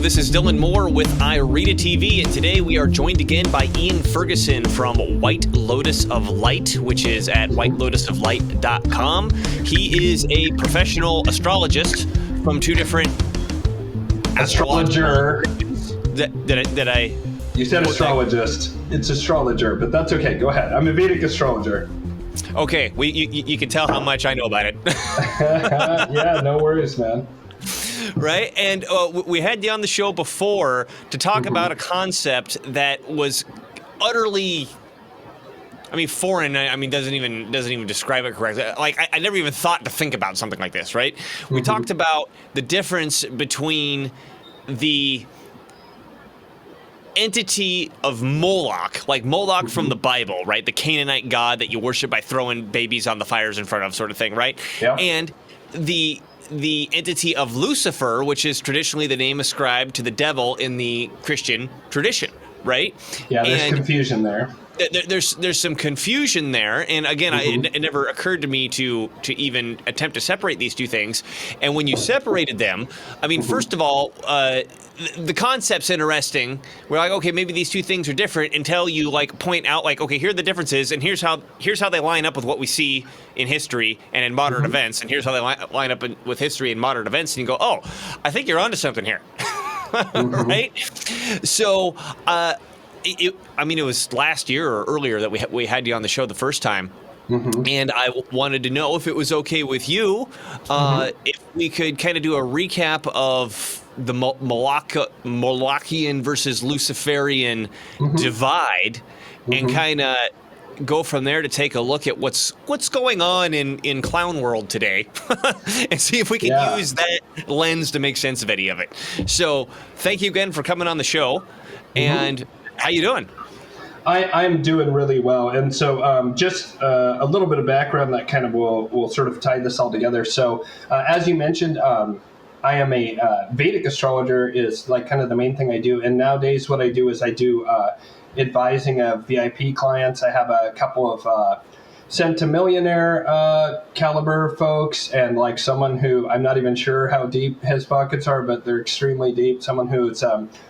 this is Dylan Moore with Irida TV, and today we are joined again by Ian Ferguson from White Lotus of Light, which is at whitelotusoflight.com. He is a professional astrologist from two different astrologer. Did I? You said astrologist. It's astrologer, but that's okay. Go ahead. I'm a Vedic astrologer. Okay, you can tell how much I know about it. Yeah, no worries, man. Right, and we had you on the show before to talk about a concept that was utterly, foreign. Doesn't even describe it correctly. Like I never even thought to think about something like this. Right, we talked about the difference between the entity of Moloch, like Moloch from the Bible, right? The Canaanite god that you worship by throwing babies on the fires in front of, sort of thing, right? Yeah. And the entity of Lucifer, which is traditionally the name ascribed to the devil in the Christian tradition, right? Yeah, there's confusion there. There's some confusion there, and again, it never occurred to me to even attempt to separate these two things. And when you separated them, first of all, the concept's interesting. We're like, okay, maybe these two things are different until you point out, okay, here are the differences, and here's how they line up with what we see in history and in modern events, and here's how they line up with history and modern events, and you go, oh, I think you're onto something here, right? So, it was last year or earlier that we had you on the show the first time. And I wanted to know if it was okay with you, if we could kind of do a recap of the Molochian versus Luciferian divide, and kind of go from there to take a look at what's going on in clown world today, and see if we can use that lens to make sense of any of it. So thank you again for coming on the show, and how you doing? I'm doing really well. And so just a little bit of background that kind of will sort of tie this all together. So as you mentioned, I am a Vedic astrologer is like kind of the main thing I do. And nowadays what I do is I do advising of VIP clients. I have a couple of centimillionaire caliber folks, and like someone who I'm not even sure how deep his pockets are, but they're extremely deep. Someone who's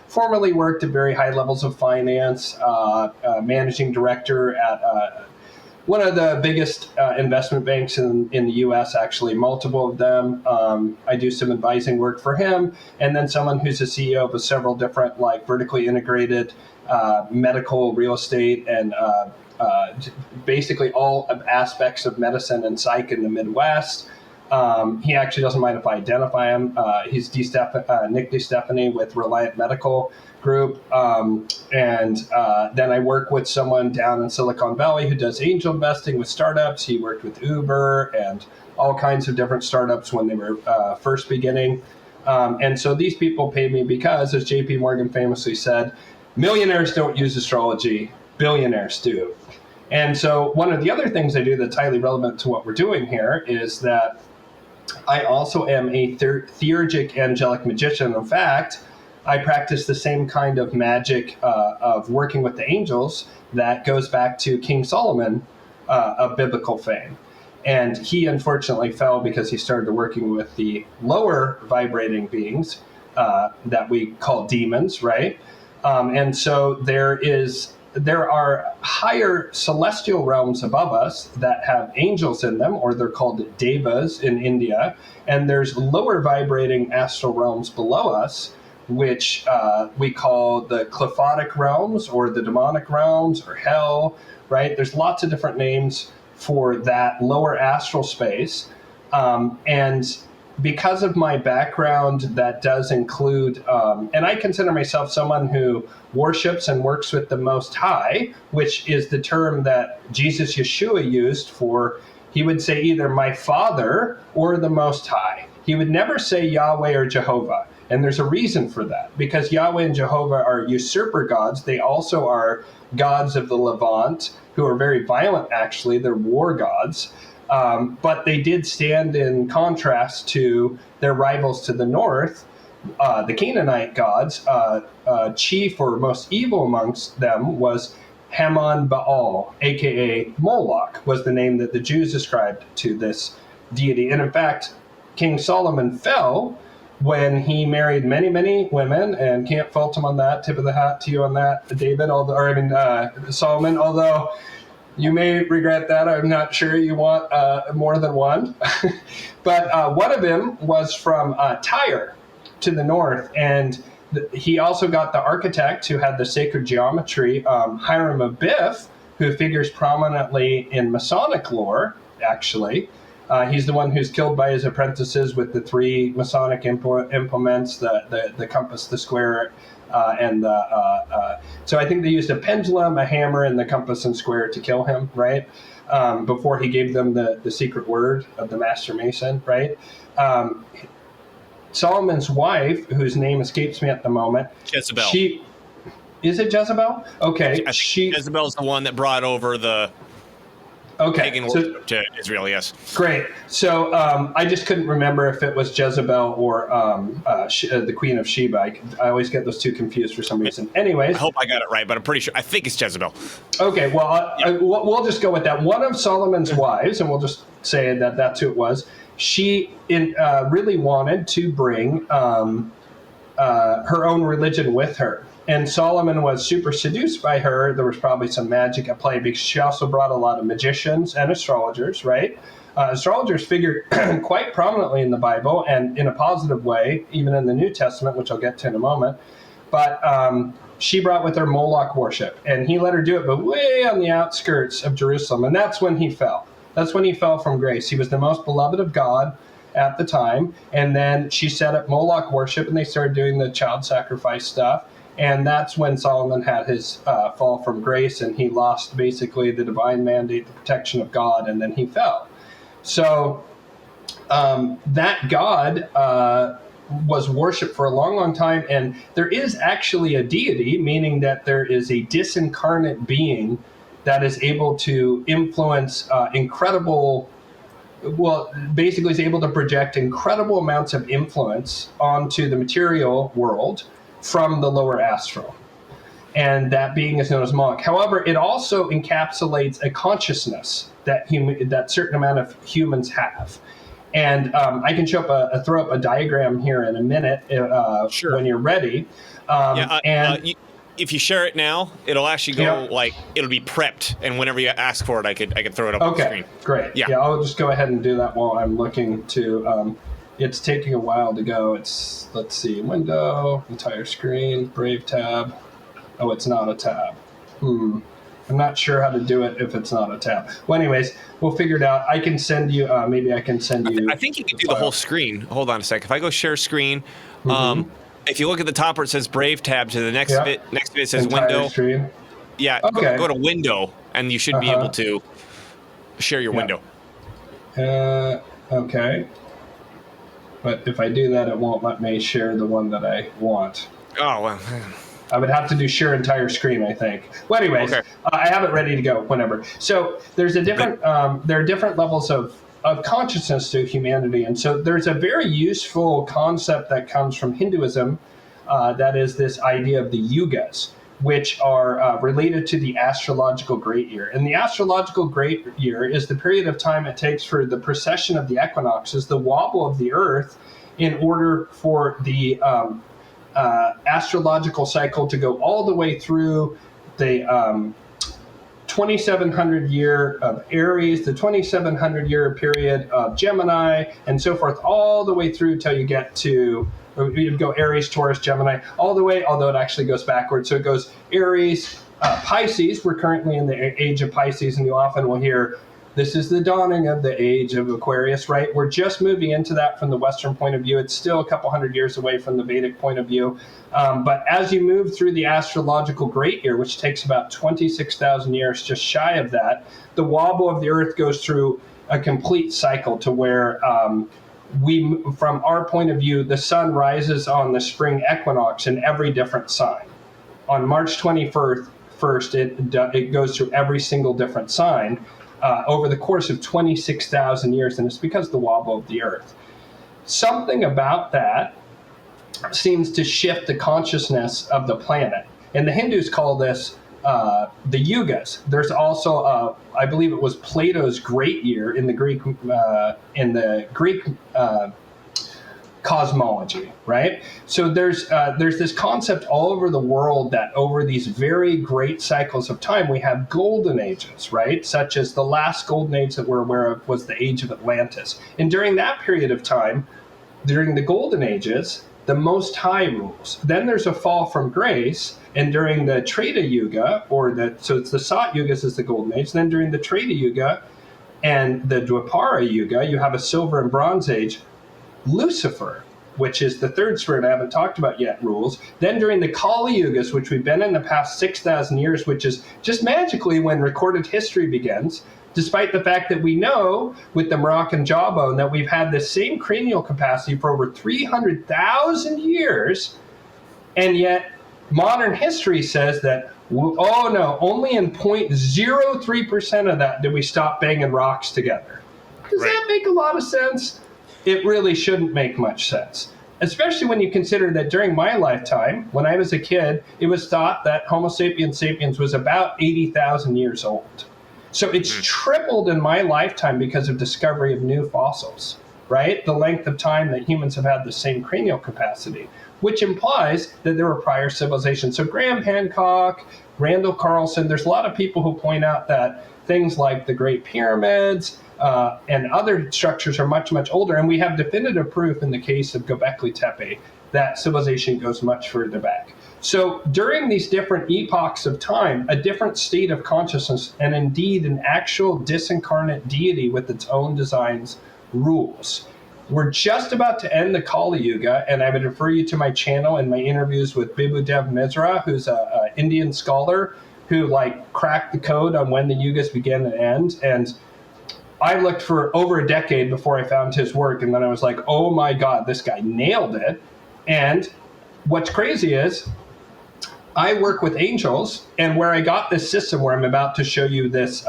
formerly worked at very high levels of finance, managing director at one of the biggest investment banks in the U.S., actually, multiple of them. I do some advising work for him. And then someone who's a CEO of several different vertically integrated medical, real estate, and basically all aspects of medicine and psych in the Midwest. He actually doesn't mind if I identify him. He's Nick DeStefani with Reliant Medical Group. And then I work with someone down in Silicon Valley who does angel investing with startups. He worked with Uber and all kinds of different startups when they were first beginning. And so these people pay me because, as JP Morgan famously said, millionaires don't use astrology, billionaires do. And so one of the other things I do that's highly relevant to what we're doing here is that I also am a theurgic angelic magician. In fact, I practice the same kind of magic of working with the angels that goes back to King Solomon of biblical fame. And he unfortunately fell because he started working with the lower vibrating beings that we call demons, right? And so there are higher celestial realms above us that have angels in them, or they're called devas in India. And there's lower vibrating astral realms below us, which we call the qliphothic realms or the demonic realms or hell, right? There's lots of different names for that lower astral space. And because of my background, that does include, and I consider myself someone who worships and works with the Most High, which is the term that Jesus Yeshua used for, he would say either my Father or the Most High. He would never say Yahweh or Jehovah. And there's a reason for that, because Yahweh and Jehovah are usurper gods. They also are gods of the Levant, who are very violent, actually. They're war gods. But they did stand in contrast to their rivals to the north, the Canaanite gods. Chief or most evil amongst them was Haman Baal, a.k.a. Moloch, was the name that the Jews ascribed to this deity. And in fact, King Solomon fell when he married many, many women, and can't fault him on that. Tip of the hat to you on that, David, Solomon, although you may regret that. I'm not sure you want more than one. But one of them was from Tyre to the north, and he also got the architect who had the sacred geometry, Hiram of Biff, who figures prominently in Masonic lore, actually. He's the one who's killed by his apprentices with the 3 Masonic implements, the compass, the square, and the... So I think they used a pendulum, a hammer, and the compass and square to kill him, right? Before he gave them the secret word of the Master Mason, right? Solomon's wife, whose name escapes me at the moment... Jezebel. Is it Jezebel? Okay. Jezebel's the one that brought over the... pagan worship to Israel, yes. Great. So I just couldn't remember if it was Jezebel or the Queen of Sheba. I always get those two confused for some reason. Anyways. I hope I got it right, but I'm pretty sure. I think it's Jezebel. Okay, well, we'll just go with that. One of Solomon's wives, and we'll just say that that's who it was, she really wanted to bring her own religion with her. And Solomon was super seduced by her. There was probably some magic at play because she also brought a lot of magicians and astrologers, right? Astrologers figure quite prominently in the Bible and in a positive way, even in the New Testament, which I'll get to in a moment. But she brought with her Moloch worship, and he let her do it, but way on the outskirts of Jerusalem. And that's when he fell. That's when he fell from grace. He was the most beloved of God at the time. And then she set up Moloch worship, and they started doing the child sacrifice stuff. And that's when Solomon had his fall from grace, and he lost basically the divine mandate, the protection of God, and then he fell. So that God was worshipped for a long, long time, and there is actually a deity, meaning that there is a disincarnate being that is able to influence basically is able to project incredible amounts of influence onto the material world from the lower astral. And that being is known as Moloch. However, it also encapsulates a consciousness that certain amount of humans have. And I can throw up a diagram here in a minute Sure. when you're ready. If you share it now, it'll actually go it'll be prepped, and whenever you ask for it, I could throw it up on the screen. Great. Yeah, I'll just go ahead and do that while I'm looking to. It's taking a while to go. Let's see, window, entire screen, Brave tab. Oh, it's not a tab. I'm not sure how to do it if it's not a tab. Well, anyways, we'll figure it out. I can send you, maybe I can send you. I think you can do the whole screen. Hold on a sec. If I go share screen, if you look at the top where it says Brave tab, to the next bit it says entire window. Screen. Yeah, okay. Go to window, and you should be able to share your window. Okay. But if I do that, it won't let me share the one that I want. Oh, well. I would have to do share entire screen, I think. Well, anyways, I have it ready to go whenever. So there's there are different levels of consciousness to humanity. And so there's a very useful concept that comes from Hinduism that is this idea of the yugas, which are related to the astrological great year. And the astrological great year is the period of time it takes for the precession of the equinoxes, the wobble of the earth, in order for the astrological cycle to go all the way through the 2700 year of Aries, the 2700 year period of Gemini, and so forth, all the way through till you get to, you go Aries, Taurus, Gemini, all the way, although it actually goes backwards. So it goes Aries, Pisces. We're currently in the age of Pisces, and you often will hear, this is the dawning of the age of Aquarius, right? We're just moving into that from the Western point of view. It's still a couple hundred years away from the Vedic point of view. But as you move through the astrological great year, which takes about 26,000 years, just shy of that, the wobble of the Earth goes through a complete cycle to where from our point of view, the sun rises on the spring equinox in every different sign. On March 21st, it goes through every single different sign over the course of 26,000 years, and it's because of the wobble of the Earth. Something about that seems to shift the consciousness of the planet. And the Hindus call this the yugas. There's also, I believe it was Plato's great year in the Greek cosmology, right? So there's this concept all over the world that over these very great cycles of time, we have golden ages, right? Such as the last golden age that we're aware of was the age of Atlantis. And during that period of time, during the golden ages, the Most High rules. Then there's a fall from grace, and during the Treta Yuga, so it's the Sat Yugas is the golden age. Then during the Treta Yuga and the Dwapara Yuga, you have a silver and bronze age. Lucifer, which is the third spirit I haven't talked about yet, rules. Then during the Kali Yugas, which we've been in the past 6,000 years, which is just magically when recorded history begins, despite the fact that we know with the Moroccan jawbone that we've had the same cranial capacity for over 300,000 years, and yet modern history says that, oh no, only in 0.03% of that did we stop banging rocks together. Does that make a lot of sense? It really shouldn't make much sense, especially when you consider that during my lifetime, when I was a kid, it was thought that Homo sapiens sapiens was about 80,000 years old. So it's tripled in my lifetime because of discovery of new fossils, right? The length of time that humans have had the same cranial capacity, which implies that there were prior civilizations. So Graham Hancock, Randall Carlson, there's a lot of people who point out that things like the Great Pyramids, and other structures are much, much older. And we have definitive proof in the case of Göbekli Tepe that civilization goes much further back. So during these different epochs of time, a different state of consciousness and indeed an actual disincarnate deity with its own designs rules. We're just about to end the Kali Yuga, and I would refer you to my channel and my interviews with Bibu Dev Misra, who's an Indian scholar who cracked the code on when the yugas begin and end. And I looked for over a decade before I found his work, and then I was like, oh my God, this guy nailed it. And what's crazy is I work with angels, and where I got this system where I'm about to show you this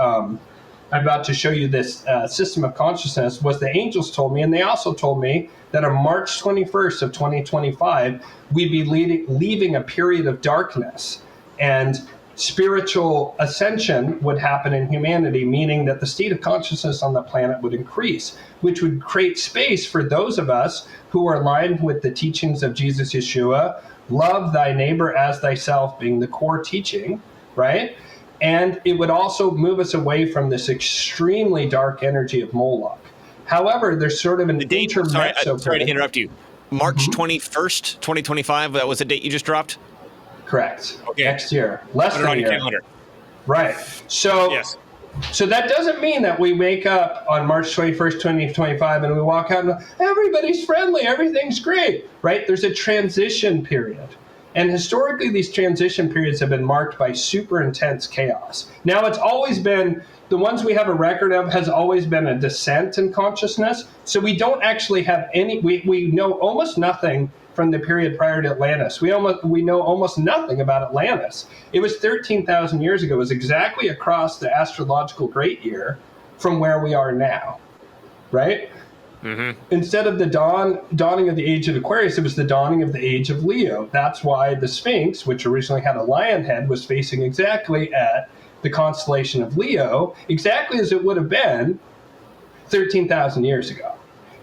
system of consciousness was the angels told me, and they also told me that on March 21st of 2025, we'd be leaving a period of darkness, and spiritual ascension would happen in humanity, meaning that the state of consciousness on the planet would increase, which would create space for those of us who are aligned with the teachings of Jesus Yeshua, love thy neighbor as thyself being the core teaching, right? And it would also move us away from this extremely dark energy of Moloch. However, there's sort of an intermezzo. Sorry to interrupt you. March 21st, 2025, that was the date you just dropped? Correct. Okay. Next year. Less than a year. Calendar. Right. So, yes. So that doesn't mean that we wake up on March 21st, 2025, and we walk out and everybody's friendly, everything's great, right? There's a transition period. And historically, these transition periods have been marked by super intense chaos. Now, it's always been, the ones we have a record of has always been a descent in consciousness. So we don't actually have any, we know almost nothing from the period prior to Atlantis. We know almost nothing about Atlantis. It was 13,000 years ago. It was exactly across the astrological great year from where we are now, right? Mm-hmm. Instead of the dawning of the age of Aquarius, it was the dawning of the age of Leo. That's why the Sphinx, which originally had a lion head, was facing exactly at the constellation of Leo, exactly as it would have been 13,000 years ago.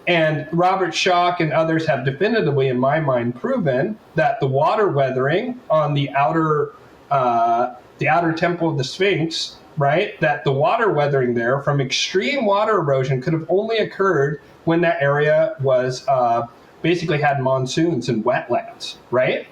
And Robert Schoch and others have definitively, in my mind, proven that the water weathering on the outer temple of the Sphinx, right, that the water weathering there from extreme water erosion could have only occurred when that area was basically had monsoons and wetlands, right?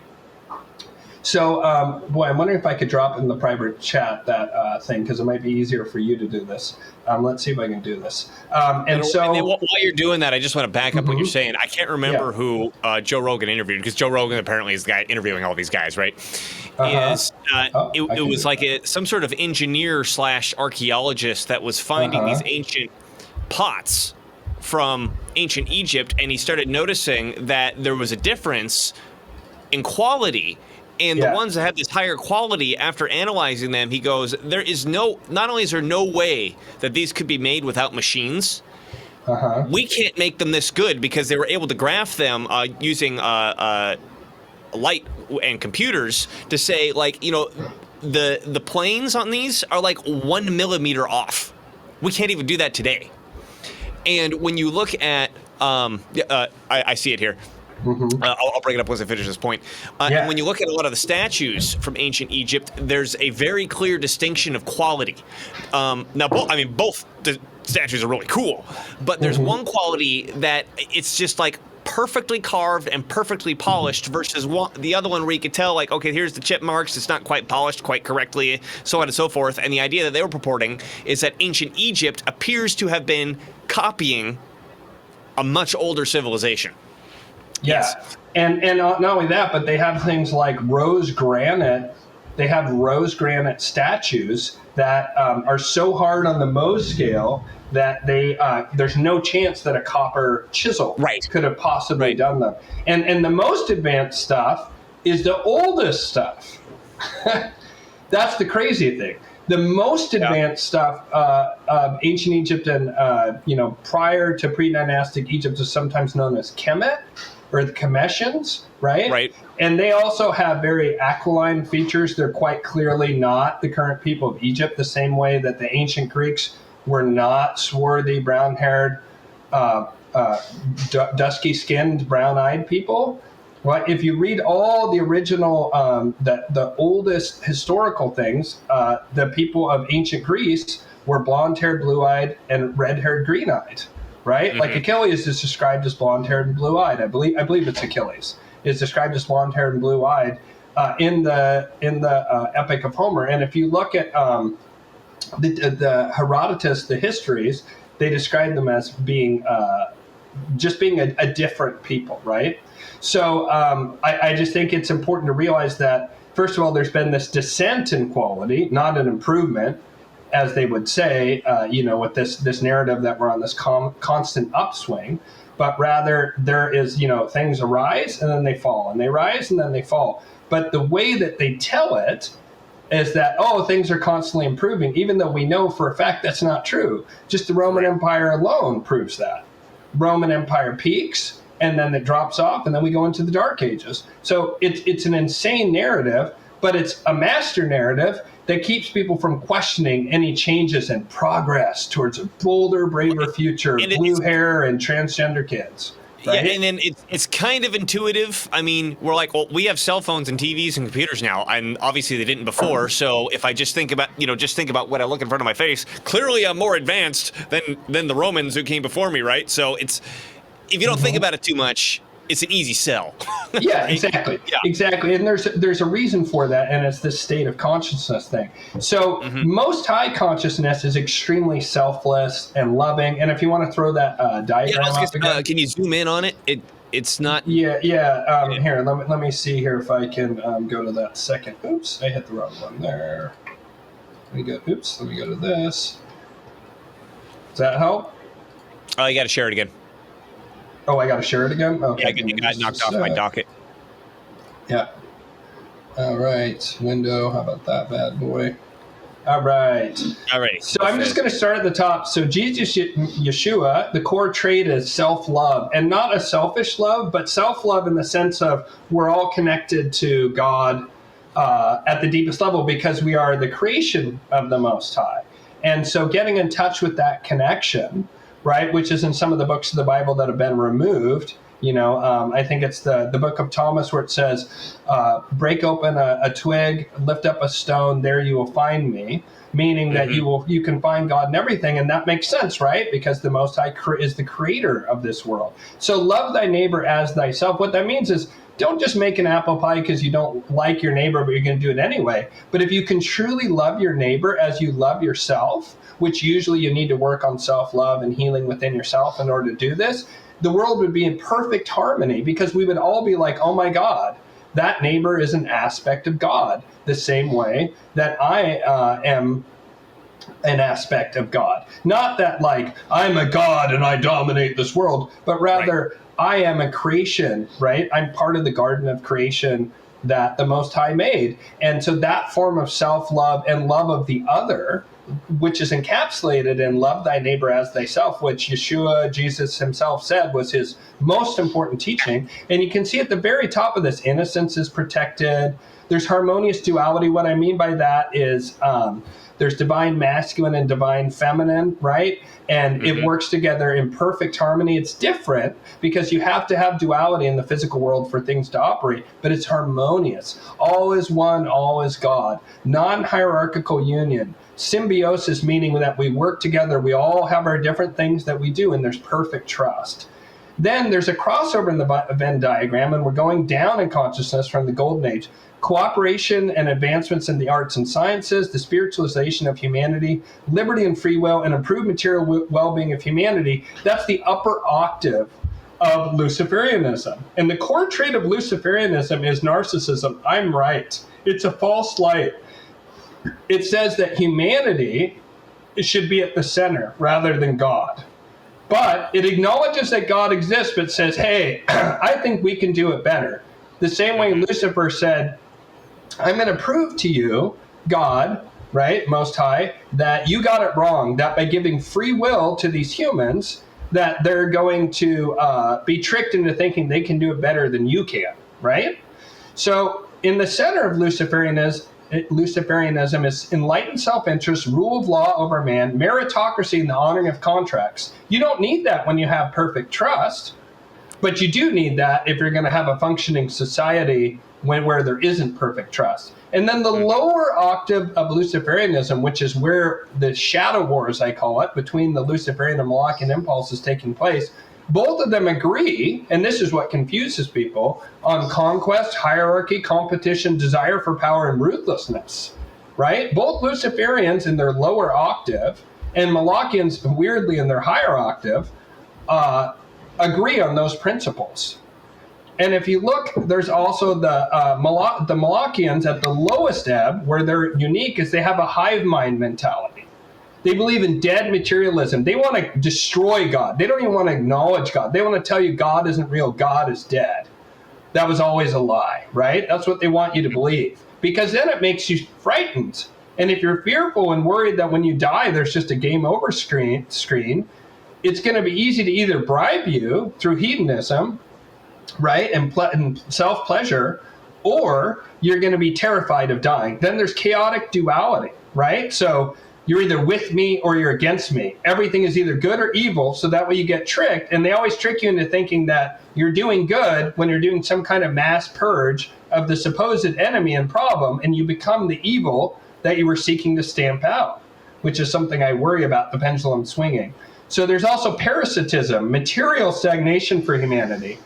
So, I'm wondering if I could drop in the private chat that thing, because it might be easier for you to do this. Let's see if I can do this. And then while you're doing that, I just want to back up what you're saying. I can't remember who Joe Rogan interviewed, because Joe Rogan apparently is the guy interviewing all these guys, right? It was like some sort of engineer / archaeologist that was finding these ancient pots from ancient Egypt, and he started noticing that there was a difference in quality. And the ones that had this higher quality, after analyzing them, he goes, not only is there no way that these could be made without machines, we can't make them this good because they were able to graph them using light and computers to say, the planes on these are like 1 millimeter off. We can't even do that today. And when you look at I see it here. I'll bring it up once I finish this point. And when you look at a lot of the statues from ancient Egypt, there's a very clear distinction of quality. Now, both the statues are really cool, but there's one quality that it's just like perfectly carved and perfectly polished versus the other one where you could tell, like, okay, here's the chip marks, it's not quite polished quite correctly, so on and so forth. And the idea that they were purporting is that ancient Egypt appears to have been copying a much older civilization. Yeah, and not only that, but they have things like rose granite. They have rose granite statues that are so hard on the Mohs scale that there's no chance that a copper chisel could have possibly done them. And the most advanced stuff is the oldest stuff. That's the crazy thing. The most advanced stuff of ancient Egypt and prior to pre-dynastic Egypt is sometimes known as Kemet, or the Cometians, right? Right. And they also have very aquiline features. They're quite clearly not the current people of Egypt, the same way that the ancient Greeks were not swarthy, brown-haired, dusky-skinned, brown-eyed people. Well, if you read all the original, the oldest historical things, the people of ancient Greece were blonde-haired, blue-eyed, and red-haired, green-eyed. Right? Like Achilles is described as blonde-haired and blue-eyed. I believe it's Achilles. Is described as blonde-haired and blue-eyed in the Epic of Homer. And if you look at the Herodotus, the histories, they describe them as being just being a different people, right? So I just think it's important to realize that, first of all, there's been this descent in quality, not an improvement, as they would say, with this narrative that we're on this constant upswing, but rather there is, things arise and then they fall, and they rise and then they fall. But the way that they tell it is that, things are constantly improving, even though we know for a fact that's not true. Just the Roman Empire alone proves that. Roman Empire peaks, and then it drops off, and then we go into the Dark Ages. So it's an insane narrative, but it's a master narrative that keeps people from questioning any changes and progress towards a bolder, braver future, blue hair and transgender kids. Right? Yeah, and then it's kind of intuitive. I mean, we're like, well, we have cell phones and TVs and computers now, and obviously they didn't before. So if I just think about, what I look in front of my face, clearly I'm more advanced than the Romans who came before me, right? So if you don't think about it too much, it's an easy sell. Yeah, exactly. Yeah. Exactly. And there's a reason for that, and it's this state of consciousness thing. So most high consciousness is extremely selfless and loving. And if you want to throw that diagram up again. Can you zoom in on it? It's not. Yeah. Here, let me see here if I can go to that second. Oops, I hit the wrong one there. Let me go to this. Does that help? Oh, you got to share it again. Oh, I got to share it again? Okay. Yeah, you got knocked off my docket. Yeah. All right. Window. How about that bad boy? All right. So I'm just going to start at the top. So Jesus, Yeshua, the core trait is self-love, and not a selfish love, but self-love in the sense of we're all connected to God at the deepest level because we are the creation of the Most High. And so getting in touch with that connection, right, which is in some of the books of the Bible that have been removed. I think it's the book of Thomas where it says, break open a twig, lift up a stone, there you will find me, meaning that you can find God in everything. And that makes sense, right? Because the Most High is the creator of this world. So love thy neighbor as thyself. What that means is don't just make an apple pie because you don't like your neighbor, but you're going to do it anyway. But if you can truly love your neighbor as you love yourself, which usually you need to work on self-love and healing within yourself in order to do this, the world would be in perfect harmony because we would all be like, oh my God, that neighbor is an aspect of God, the same way that I am an aspect of God. Not that like, I'm a God and I dominate this world, but rather I am a creation, right? I'm part of the garden of creation that the Most High made. And so that form of self-love and love of the other, which is encapsulated in love thy neighbor as thyself, which Yeshua, Jesus himself, said was his most important teaching. And you can see at the very top of this, innocence is protected. There's harmonious duality. What I mean by that is there's divine masculine and divine feminine, right? And it works together in perfect harmony. It's different because you have to have duality in the physical world for things to operate, but it's harmonious. All is one, all is God. Non-hierarchical union. Symbiosis, meaning that we work together. We all have our different things that we do, and there's perfect trust. Then there's a crossover in the Venn diagram, and we're going down in consciousness from the Golden Age. Cooperation and advancements in the arts and sciences, the spiritualization of humanity, liberty and free will, and improved material well-being of humanity. That's the upper octave of Luciferianism. And the core trait of Luciferianism is narcissism. I'm right. It's a false light. It says that humanity should be at the center rather than God. But it acknowledges that God exists, but says, hey, I think we can do it better. The same way Lucifer said, I'm going to prove to you, God, right, Most High, that you got it wrong, that by giving free will to these humans, that they're going to be tricked into thinking they can do it better than you can, right? So in the center of Luciferianism is enlightened self-interest, rule of law over man, meritocracy, and the honoring of contracts. You don't need that when you have perfect trust, but you do need that if you're going to have a functioning society where there isn't perfect trust. And then the lower octave of Luciferianism, which is where the shadow wars, I call it, between the Luciferian and Molochian impulse is taking place, both of them agree, and this is what confuses people, on conquest, hierarchy, competition, desire for power, and ruthlessness, right? Both Luciferians in their lower octave and Molochians, weirdly, in their higher octave, agree on those principles. And if you look, there's also the Molochians at the lowest ebb, where they're unique, is they have a hive mind mentality. They believe in dead materialism. They want to destroy God. They don't even want to acknowledge God. They want to tell you God isn't real. God is dead. That was always a lie, right? That's what they want you to believe, because then it makes you frightened. And if you're fearful and worried that when you die, there's just a game over screen, it's going to be easy to either bribe you through hedonism, right, and self-pleasure, or you're going to be terrified of dying. Then there's chaotic duality, right? So you're either with me or you're against me. Everything is either good or evil, so that way you get tricked. And they always trick you into thinking that you're doing good when you're doing some kind of mass purge of the supposed enemy and problem, and you become the evil that you were seeking to stamp out, which is something I worry about, the pendulum swinging. So there's also parasitism, material stagnation for humanity.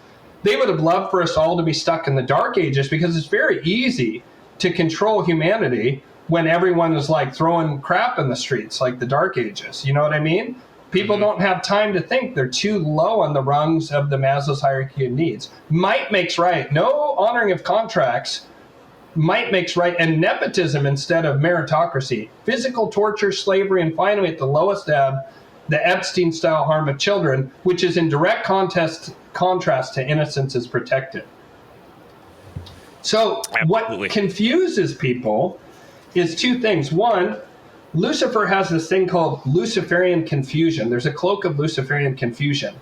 They would have loved for us all to be stuck in the Dark Ages, because it's very easy to control humanity when everyone is like throwing crap in the streets, like the Dark Ages. You know what I mean? People don't have time to think. They're too low on the rungs of the Maslow's hierarchy of needs. Might makes right. No honoring of contracts. Might makes right. And nepotism instead of meritocracy. Physical torture, slavery, and finally at the lowest ebb, the Epstein-style harm of children, which is in direct contrast to innocence is protected. So what confuses people is two things. One, Lucifer has this thing called Luciferian confusion. There's a cloak of Luciferian confusion.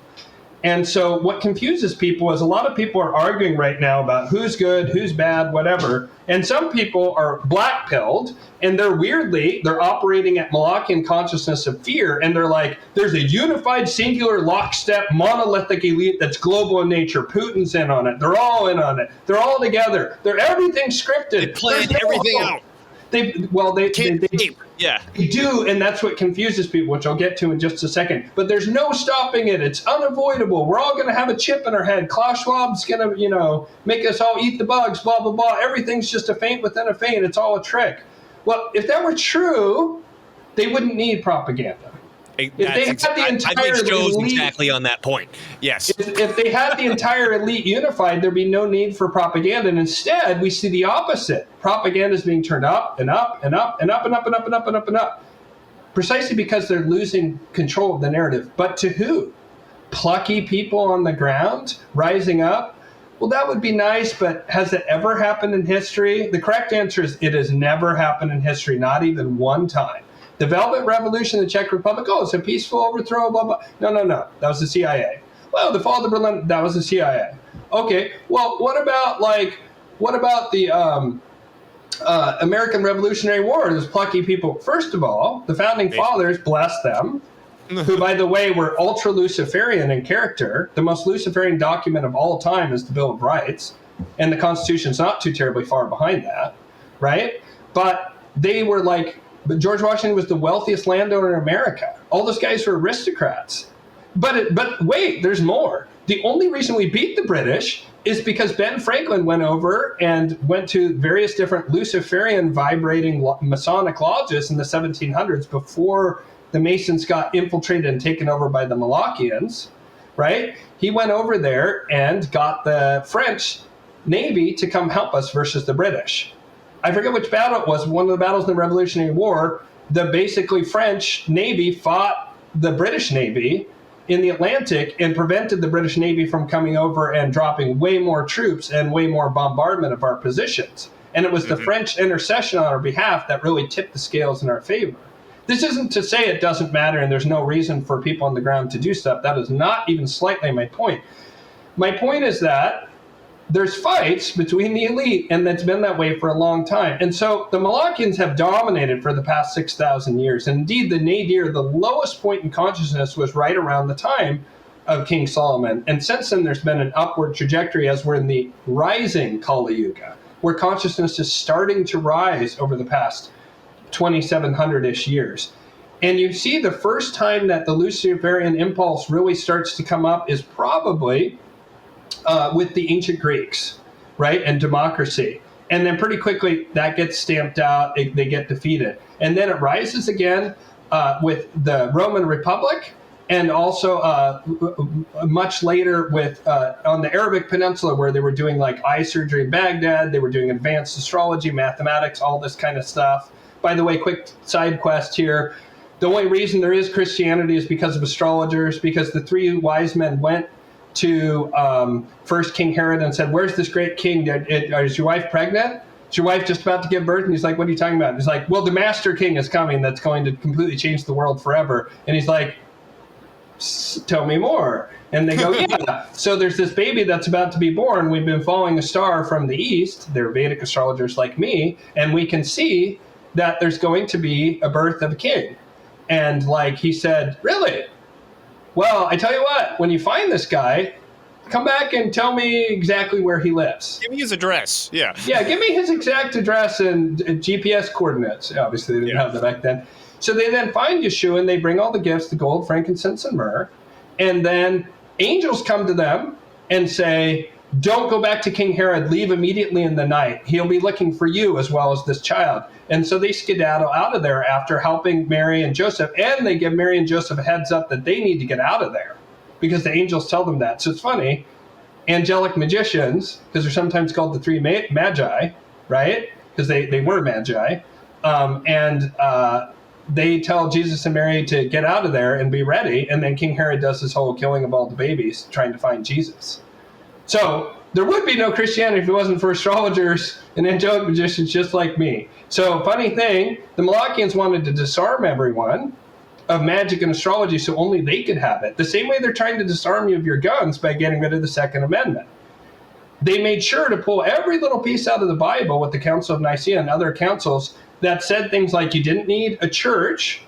And so what confuses people is a lot of people are arguing right now about who's good, who's bad, whatever. And some people are black-pilled, and they're operating at Molochian consciousness of fear, and they're like, there's a unified, singular, lockstep, monolithic elite that's global in nature. Putin's in on it. They're all in on it. They're all together. Everything's scripted. They planned everything out. They do, and that's what confuses people, which I'll get to in just a second. But there's no stopping it. It's unavoidable. We're all going to have a chip in our head. Klaus Schwab's going to, make us all eat the bugs, blah, blah, blah. Everything's just a feint within a feint. It's all a trick. Well, if that were true, they wouldn't need propaganda. I think Joe's exactly on that point. Yes. If they had the entire elite unified, there'd be no need for propaganda. And instead, we see the opposite. Propaganda is being turned up and up and up and up and up and up and up and up and up. Precisely because they're losing control of the narrative. But to who? Plucky people on the ground rising up? Well, that would be nice, but has it ever happened in history? The correct answer is it has never happened in history, not even one time. The Velvet Revolution in the Czech Republic, oh, it's a peaceful overthrow, blah, blah. No. That was the CIA. Well, the fall of Berlin, that was the CIA. Okay, well, what about the American Revolutionary War? There's plucky people. First of all, the Founding Fathers, bless them, who, by the way, were ultra-Luciferian in character. The most Luciferian document of all time is the Bill of Rights, and the Constitution's not too terribly far behind that, right? But they were but George Washington was the wealthiest landowner in America. All those guys were aristocrats. But wait, there's more. The only reason we beat the British is because Ben Franklin went over and went to various different Luciferian vibrating Masonic lodges in the 1700s before the Masons got infiltrated and taken over by the Molochians, right? He went over there and got the French Navy to come help us versus the British. I forget which battle it was. One of the battles in the Revolutionary War, the basically French Navy fought the British Navy in the Atlantic and prevented the British Navy from coming over and dropping way more troops and way more bombardment of our positions. And it was the French intercession on our behalf that really tipped the scales in our favor. This isn't to say it doesn't matter and there's no reason for people on the ground to do stuff. That is not even slightly my point. My point is that there's fights between the elite, and that's been that way for a long time. And so the Molochians have dominated for the past 6,000 years. And indeed, the nadir, the lowest point in consciousness, was right around the time of King Solomon. And since then, there's been an upward trajectory as we're in the rising Kali Yuga, where consciousness is starting to rise over the past 2,700-ish years. And you see the first time that the Luciferian impulse really starts to come up is probably with the ancient Greeks, right, and democracy. And then pretty quickly that gets stamped out, they get defeated. And then it rises again with the Roman Republic, and also much later with on the Arabic Peninsula, where they were doing eye surgery in Baghdad, they were doing advanced astrology, mathematics, all this kind of stuff. By the way, quick side quest here. The only reason there is Christianity is because of astrologers, because the three wise men went to first King Herod and said, "Where's this great king? Is your wife pregnant? Is your wife just about to give birth?" And he's like, "What are you talking about?" And he's like, "Well, the master king is coming that's going to completely change the world forever." And he's like, "Tell me more." And they go, "Yeah. So there's this baby that's about to be born. We've been following a star from the east." They're Vedic astrologers like me. "And we can see that there's going to be a birth of a king." And he said, "Really? Well, I tell you what, when you find this guy, come back and tell me exactly where he lives. Give me his address." Yeah. Yeah, give me his exact address and GPS coordinates. Obviously, they didn't have that back then. So they then find Yeshua, and they bring all the gifts, the gold, frankincense, and myrrh. And then angels come to them and say, "Don't go back to King Herod. Leave immediately in the night. He'll be looking for you as well as this child." And so they skedaddle out of there after helping Mary and Joseph, and they give Mary and Joseph a heads up that they need to get out of there because the angels tell them that. So it's funny, angelic magicians, because they're sometimes called the three magi, right? Because they were magi. They tell Jesus and Mary to get out of there and be ready, and then King Herod does this whole killing of all the babies trying to find Jesus. So there would be no Christianity if it wasn't for astrologers and angelic magicians just like me. So funny thing, the Molochians wanted to disarm everyone of magic and astrology so only they could have it. The same way they're trying to disarm you of your guns by getting rid of the Second Amendment. They made sure to pull every little piece out of the Bible with the Council of Nicaea and other councils that said things like you didn't need a church,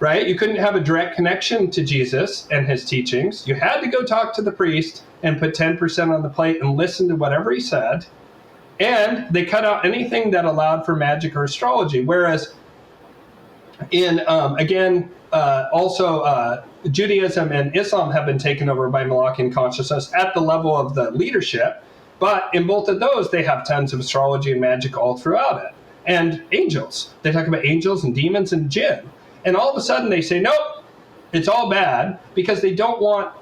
right? You couldn't have a direct connection to Jesus and his teachings. You had to go talk to the priest and put 10% on the plate and listen to whatever he said. And they cut out anything that allowed for magic or astrology. Whereas in, Judaism and Islam have been taken over by Molochian consciousness at the level of the leadership. But in both of those, they have tons of astrology and magic all throughout it. And angels. They talk about angels and demons and jinn. And all of a sudden they say, nope, it's all bad, because they don't want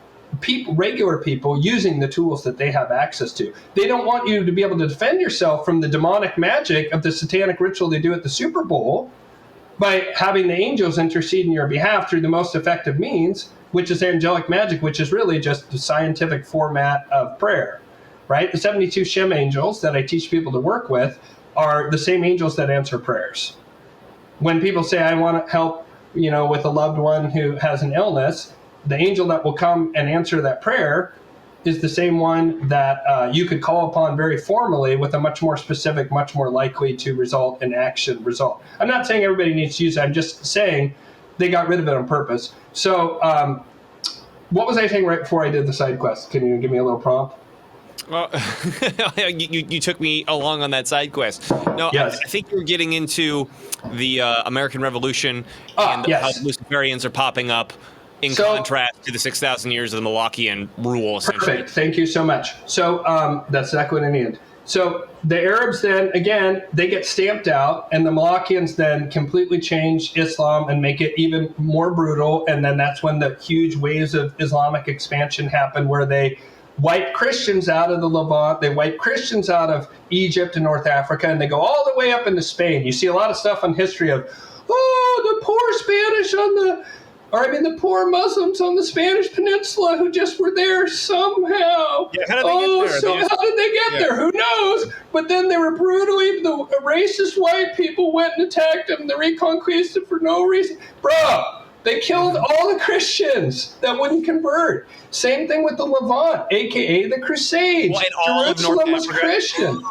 regular people using the tools that they have access to. They don't want you to be able to defend yourself from the demonic magic of the satanic ritual they do at the Super Bowl by having the angels intercede in your behalf through the most effective means, which is angelic magic, which is really just the scientific format of prayer, right? The 72 Shem angels that I teach people to work with are the same angels that answer prayers. When people say, I want to help, with a loved one who has an illness, the angel that will come and answer that prayer is the same one that you could call upon very formally with a much more specific, much more likely to result in action result. I'm not saying everybody needs to use it. I'm just saying they got rid of it on purpose. So what was I saying right before I did the side quest? Can you give me a little prompt? Well, you took me along on that side quest. No, yes. I think you were getting into the American Revolution and yes. how the Luciferians are popping up in contrast to the 6,000 years of the Molochian rule, essentially. Perfect. Thank you so much. So that's exactly what I needed. So the Arabs then, again, they get stamped out, and the Molochians then completely change Islam and make it even more brutal. And then that's when the huge waves of Islamic expansion happen, where they wipe Christians out of the Levant, they wipe Christians out of Egypt and North Africa, and they go all the way up into Spain. You see a lot of stuff on history of, the poor Spanish the poor Muslims on the Spanish Peninsula who just were there somehow. Yeah, how did they get there? So how did they get there? Who knows? But then they were brutally, the racist white people went and attacked them. They reconquisted for no reason. Bro, they killed all the Christians that wouldn't convert. Same thing with the Levant, a.k.a. the Crusades. Well, Jerusalem was Christian.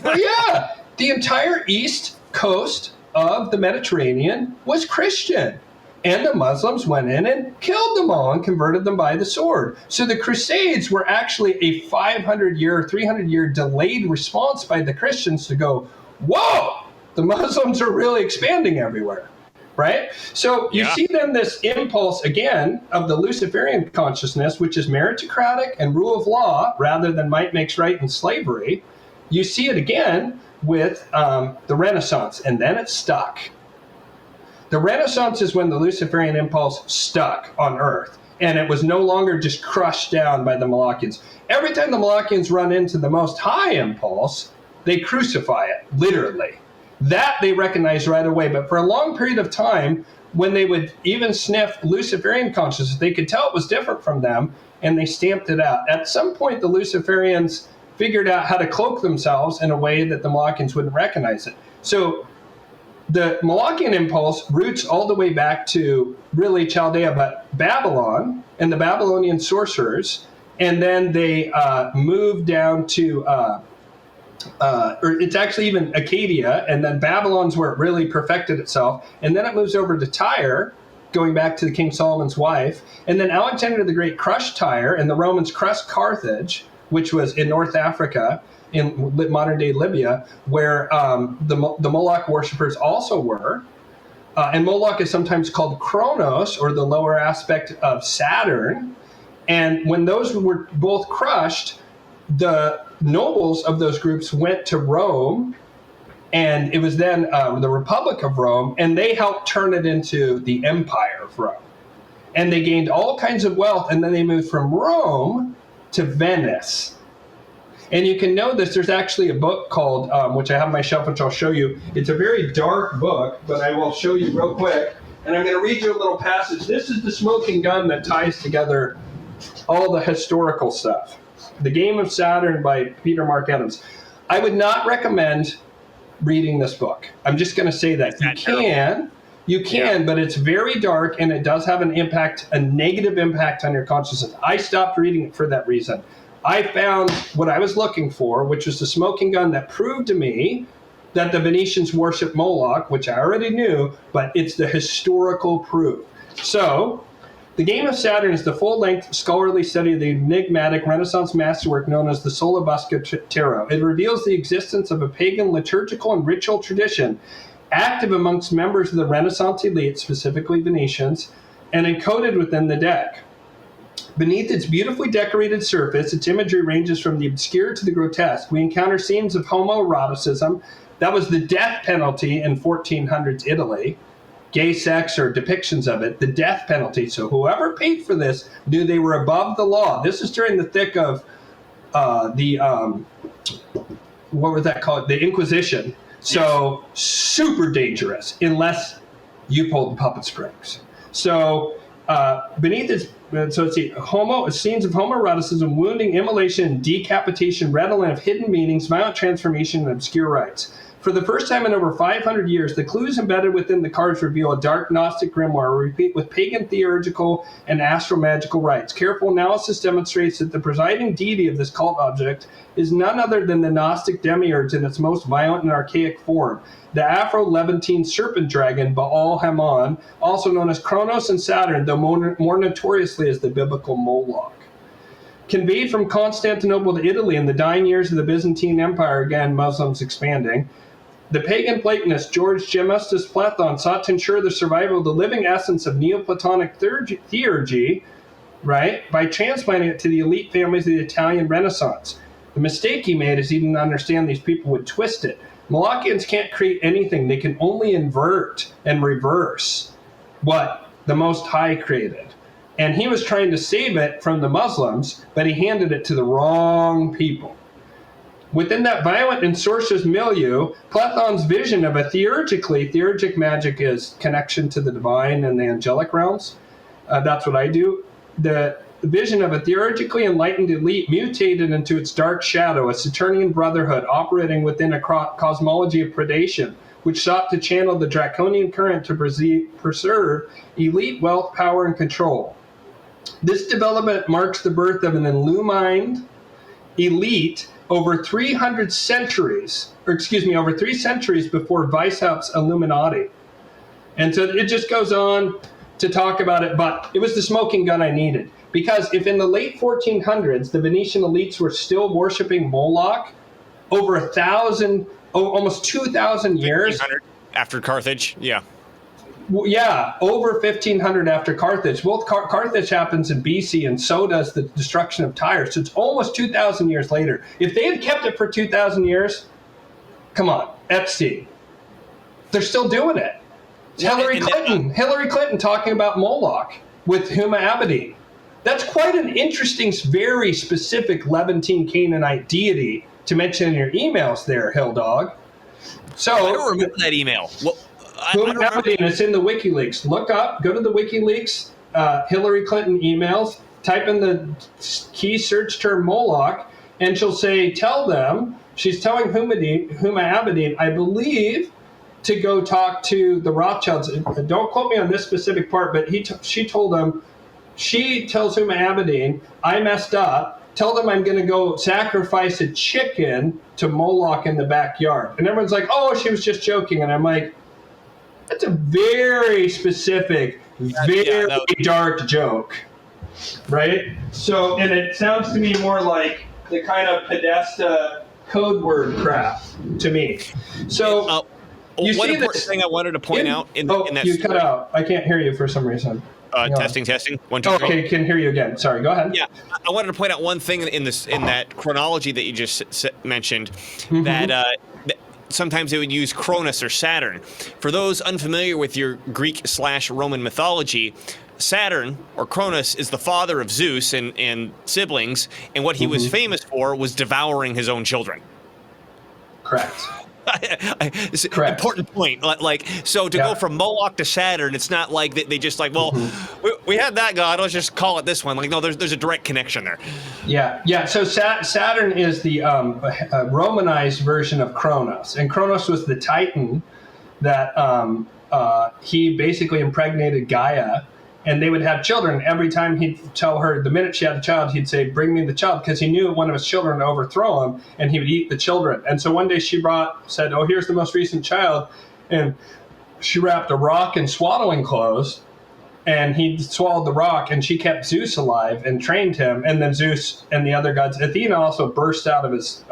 Well, yeah, the entire east coast of the Mediterranean was Christian. And the Muslims went in and killed them all and converted them by the sword. So the Crusades were actually a 500-year, 300-year delayed response by the Christians to go, whoa, the Muslims are really expanding everywhere, right? So you see then this impulse, again, of the Luciferian consciousness, which is meritocratic and rule of law rather than might makes right and slavery. You see it again with the Renaissance, and then it stuck. The Renaissance is when the Luciferian impulse stuck on Earth, and it was no longer just crushed down by the Molochians. Every time the Molochians run into the most high impulse, they crucify it, literally. That they recognize right away, but for a long period of time, when they would even sniff Luciferian consciousness, they could tell it was different from them, and they stamped it out. At some point, the Luciferians figured out how to cloak themselves in a way that the Molochians wouldn't recognize it. So the Molochian impulse roots all the way back to really Chaldea, but Babylon and the Babylonian sorcerers. And then they moved down to, or it's actually even Acadia, and then Babylon's where it really perfected itself. And then it moves over to Tyre, going back to the King Solomon's wife. And then Alexander the Great crushed Tyre, and the Romans crushed Carthage, which was in North Africa, in modern-day Libya, where the Moloch worshippers also were. And Moloch is sometimes called Kronos, or the lower aspect of Saturn. And when those were both crushed, the nobles of those groups went to Rome, and it was then the Republic of Rome, and they helped turn it into the Empire of Rome. And they gained all kinds of wealth, and then they moved from Rome to Venice. And you can know this, there's actually a book called, which I have on my shelf, which I'll show you. It's a very dark book, but I will show you real quick. And I'm going to read you a little passage. This is the smoking gun that ties together all the historical stuff. The Game of Saturn by Peter Mark Adams. I would not recommend reading this book. I'm just going to say that. You can, but it's very dark, and it does have an impact, a negative impact on your consciousness. I stopped reading it for that reason. I found what I was looking for, which was the smoking gun that proved to me that the Venetians worship Moloch, which I already knew, but it's the historical proof. So, The Game of Saturn is the full-length scholarly study of the enigmatic Renaissance masterwork known as the Solabasca Tarot. It reveals the existence of a pagan liturgical and ritual tradition active amongst members of the Renaissance elite, specifically Venetians, and encoded within the deck. Beneath its beautifully decorated surface, its imagery ranges from the obscure to the grotesque. We encounter scenes of homoeroticism. That was the death penalty in 1400s Italy. Gay sex or depictions of it, the death penalty. So whoever paid for this knew they were above the law. This is during the thick of what was that called? The Inquisition. So super dangerous unless you pulled the puppet strings. So beneath its, so let's see, scenes of homoeroticism, wounding, immolation, decapitation, redolent of hidden meanings, violent transformation, and obscure rites. For the first time in over 500 years, the clues embedded within the cards reveal a dark Gnostic grimoire replete with pagan theurgical and astromagical rites. Careful analysis demonstrates that the presiding deity of this cult object is none other than the Gnostic demiurge in its most violent and archaic form, the Afro-Levantine serpent dragon Baal Hamon, also known as Kronos and Saturn, though more notoriously as the biblical Moloch. Conveyed from Constantinople to Italy in the dying years of the Byzantine Empire, again, Muslims expanding, the pagan Platonist George Gemistus Platon sought to ensure the survival of the living essence of Neoplatonic theurgy, right, by transplanting it to the elite families of the Italian Renaissance. The mistake he made is he didn't understand these people would twist it. Molochians can't create anything. They can only invert and reverse what the Most High created. And he was trying to save it from the Muslims, but he handed it to the wrong people. Within that violent and sorcerous milieu, Platon's vision of a theurgic magic is connection to the divine and the angelic realms. That's what I do. The vision of a theurgically enlightened elite mutated into its dark shadow, a Saturnian brotherhood operating within a cosmology of predation, which sought to channel the draconian current to preserve elite wealth, power, and control. This development marks the birth of an illumined elite over 3 centuries before Weishaupt's Illuminati. And so it just goes on to talk about it, but it was the smoking gun I needed. Because if in the late 1400s, the Venetian elites were still worshiping Moloch, over 1,000, almost 2,000 years. After Carthage, yeah. Yeah, over 1,500 after Carthage. Well, Carthage happens in BC, and so does the destruction of Tyre. So it's almost 2,000 years later. If they had kept it for 2,000 years, come on, Epstein. They're still doing it. It's Hillary Clinton talking about Moloch with Huma Abedin. That's quite an interesting, very specific Levantine Canaanite deity to mention in your emails there, Hill Dog. So I don't remember that email. Well, it's in the WikiLeaks. Look up, go to the WikiLeaks Hillary Clinton emails, type in the key search term Moloch, and she'll say, tell them, she's telling Huma Abedin, I believe, to go talk to the Rothschilds. Don't quote me on this specific part, but she told him, she tells Huma Abedin, I messed up. Tell them I'm going to go sacrifice a chicken to Moloch in the backyard. And everyone's like, oh, she was just joking. And I'm like, that's a very specific, very dark joke, right? So, and it sounds to me more like the kind of Podesta code word crap to me. So, you one see important this thing I wanted to point out in that you story. cut out. I can't hear you for some reason. Testing. 1, 2, 3. Okay, can hear you again. Sorry, go ahead. Yeah, I wanted to point out one thing in that chronology that you just mentioned, that sometimes they would use Cronus or Saturn. For those unfamiliar with your Greek/Roman mythology, Saturn, or Cronus, is the father of Zeus and siblings, and what he was famous for was devouring his own children. Correct. It's an important point. So to go from Moloch to Saturn, it's not like they just like, well, we had that god, let's just call it this one. Like, no, there's a direct connection there. Yeah. So Saturn is the Romanized version of Kronos, and Kronos was the Titan that he basically impregnated Gaia, and they would have children. Every time he'd tell her, the minute she had a child, he'd say, bring me the child, because he knew one of his children would overthrow him, and he would eat the children. And so one day she said, oh, here's the most recent child. And she wrapped a rock in swaddling clothes, and he swallowed the rock, and she kept Zeus alive and trained him. And then Zeus and the other gods, Athena also burst out of his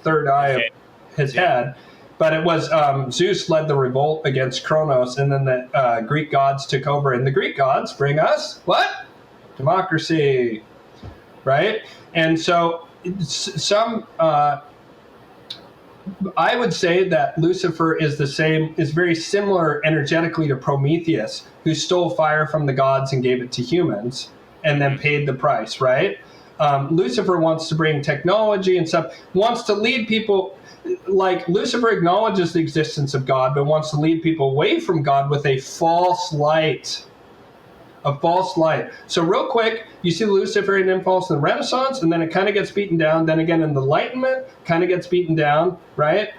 third eye of his head. But it was Zeus led the revolt against Kronos, and then the Greek gods took over. And the Greek gods bring us what? Democracy, right? And so I would say that Lucifer is very similar energetically to Prometheus, who stole fire from the gods and gave it to humans, and then paid the price, right? Lucifer wants to bring technology and stuff, wants to lead people. Like, Lucifer acknowledges the existence of God, but wants to lead people away from God with a false light. A false light. So real quick, you see the Luciferian impulse in the Renaissance, and then it kind of gets beaten down. Then again in the Enlightenment, kind of gets beaten down, right?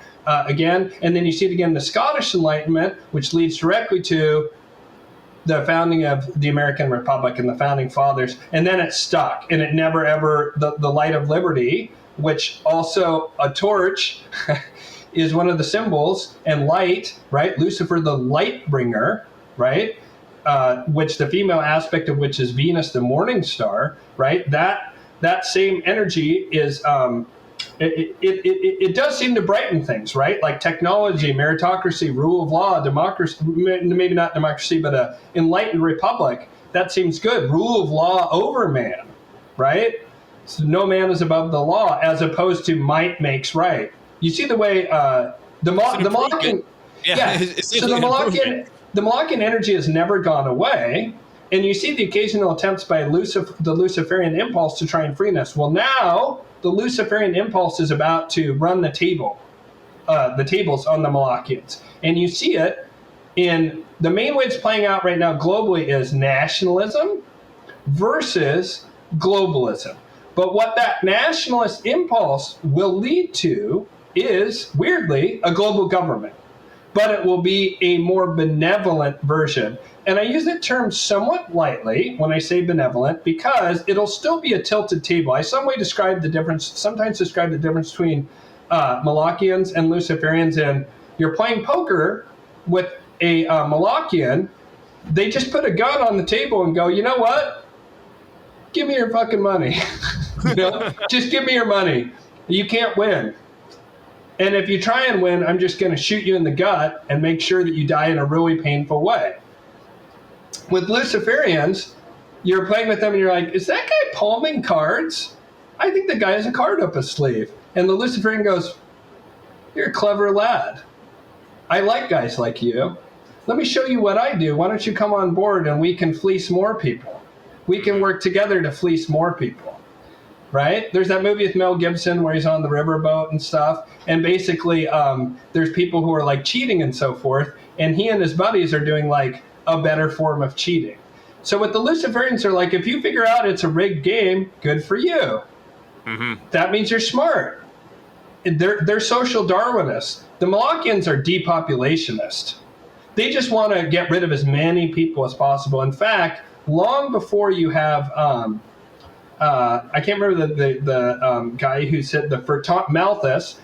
again. And then you see it again in the Scottish Enlightenment, which leads directly to the founding of the American Republic and the founding fathers. And then it stuck, and it never ever, the light of liberty, which also a torch is one of the symbols, and light, right? Lucifer, the light bringer, right? Which the female aspect of which is Venus, the morning star, right? That same energy is, it does seem to brighten things, right? Like technology, meritocracy, rule of law, democracy, maybe not democracy, but an enlightened republic. That seems good. Rule of law over man, right? So no man is above the law, as opposed to might makes right. You see the way the Molochian, so the Molochian energy has never gone away, and you see the occasional attempts by the Luciferian impulse to try and free us. Well, now the Luciferian impulse is about to run the tables on the Molochians, and you see it in the main way it's playing out right now globally is nationalism versus globalism. But what that nationalist impulse will lead to is, weirdly, a global government. But it will be a more benevolent version. And I use that term somewhat lightly when I say benevolent, because it'll still be a tilted table. I sometimes describe the difference between Molochians and Luciferians. And you're playing poker with a Molochian. They just put a gun on the table and go, you know what? Give me your fucking money. Just give me your money. You can't win. And if you try and win, I'm just going to shoot you in the gut and make sure that you die in a really painful way. With Luciferians, you're playing with them and you're like, is that guy palming cards? I think the guy has a card up his sleeve. And the Luciferian goes, you're a clever lad. I like guys like you. Let me show you what I do. Why don't you come on board and we can fleece more people? We can work together to fleece more people. Right? There's that movie with Mel Gibson where he's on the riverboat and stuff. And basically, there's people who are like cheating and so forth. And he and his buddies are doing like a better form of cheating. So what the Luciferians are like, if you figure out it's a rigged game, good for you. Mm-hmm. That means you're smart. They're social Darwinists. The Molochians are depopulationist. They just want to get rid of as many people as possible. In fact, long before you have... I can't remember the guy who said Malthus.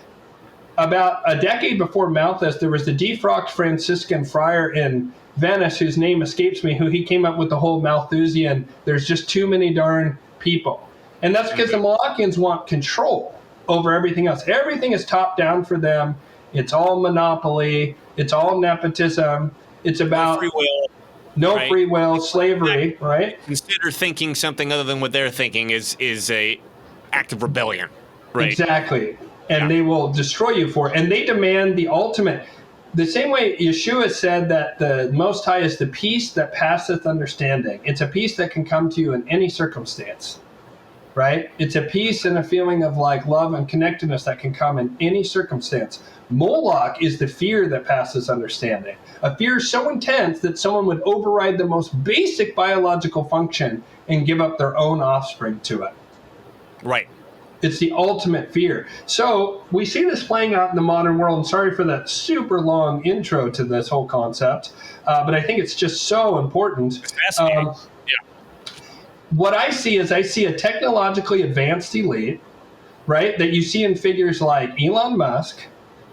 About a decade before Malthus, there was the defrocked Franciscan friar in Venice, whose name escapes me, who he came up with the whole Malthusian, there's just too many darn people. And that's because the Molochians want control over everything else. Everything is top down for them. It's all monopoly. It's all nepotism. It's about... free will. No right. Free will, slavery, right? Consider thinking something other than what they're thinking is a act of rebellion, right? Exactly. And they will destroy you for it. And they demand the ultimate. The same way Yeshua said that the Most High is the peace that passeth understanding. It's a peace that can come to you in any circumstance, right? It's a peace and a feeling of like love and connectedness that can come in any circumstance. Moloch is the fear that passes understanding. A fear so intense that someone would override the most basic biological function and give up their own offspring to it. Right. It's the ultimate fear. So we see this playing out in the modern world. And sorry for that super long intro to this whole concept, but I think it's just so important. It's fascinating. What I see is a technologically advanced elite, right, that you see in figures like Elon Musk,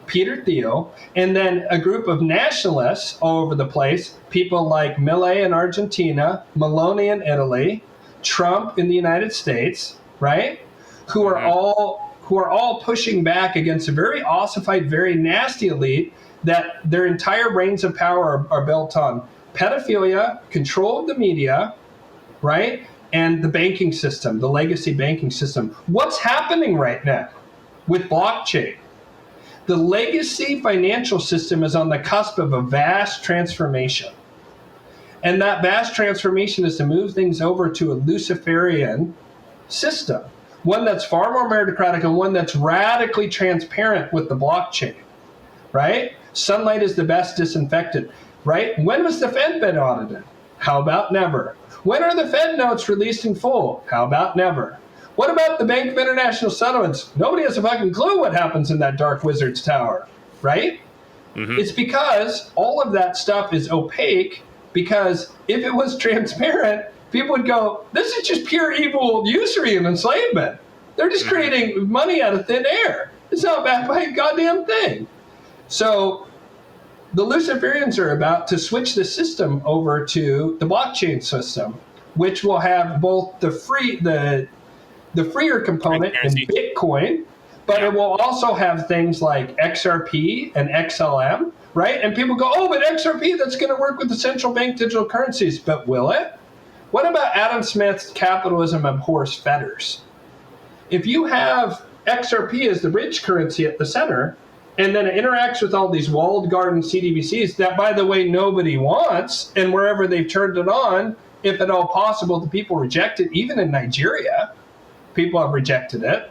Peter Thiel, and then a group of nationalists all over the place, people like Milei in Argentina, Meloni in Italy, Trump in the United States, right, who are all pushing back against a very ossified, very nasty elite that their entire reigns of power are built on pedophilia, control of the media, right, and the banking system, the legacy banking system. What's happening right now with blockchain? The legacy financial system is on the cusp of a vast transformation. And that vast transformation is to move things over to a Luciferian system, one that's far more meritocratic and one that's radically transparent with the blockchain, right? Sunlight is the best disinfectant, right? When was the Fed been audited? How about never? When are the Fed notes released in full? How about never? What about the Bank of International Settlements? Nobody has a fucking clue what happens in that dark wizard's tower. right? It's because all of that stuff is opaque, because if it was transparent, people would go, this is just pure evil usury and enslavement. They're just creating money out of thin air. It's not backed by a goddamn thing. So the Luciferians are about to switch the system over to the blockchain system, which will have both the freer component in Bitcoin, but it will also have things like XRP and XLM, right? And people go, oh, but XRP, that's going to work with the central bank digital currencies. But will it? What about Adam Smith's capitalism abhors fetters? If you have XRP as the bridge currency at the center, and then it interacts with all these walled garden CDBCs that, by the way, nobody wants, and wherever they've turned it on, if at all possible, the people reject it. Even in Nigeria, people have rejected it.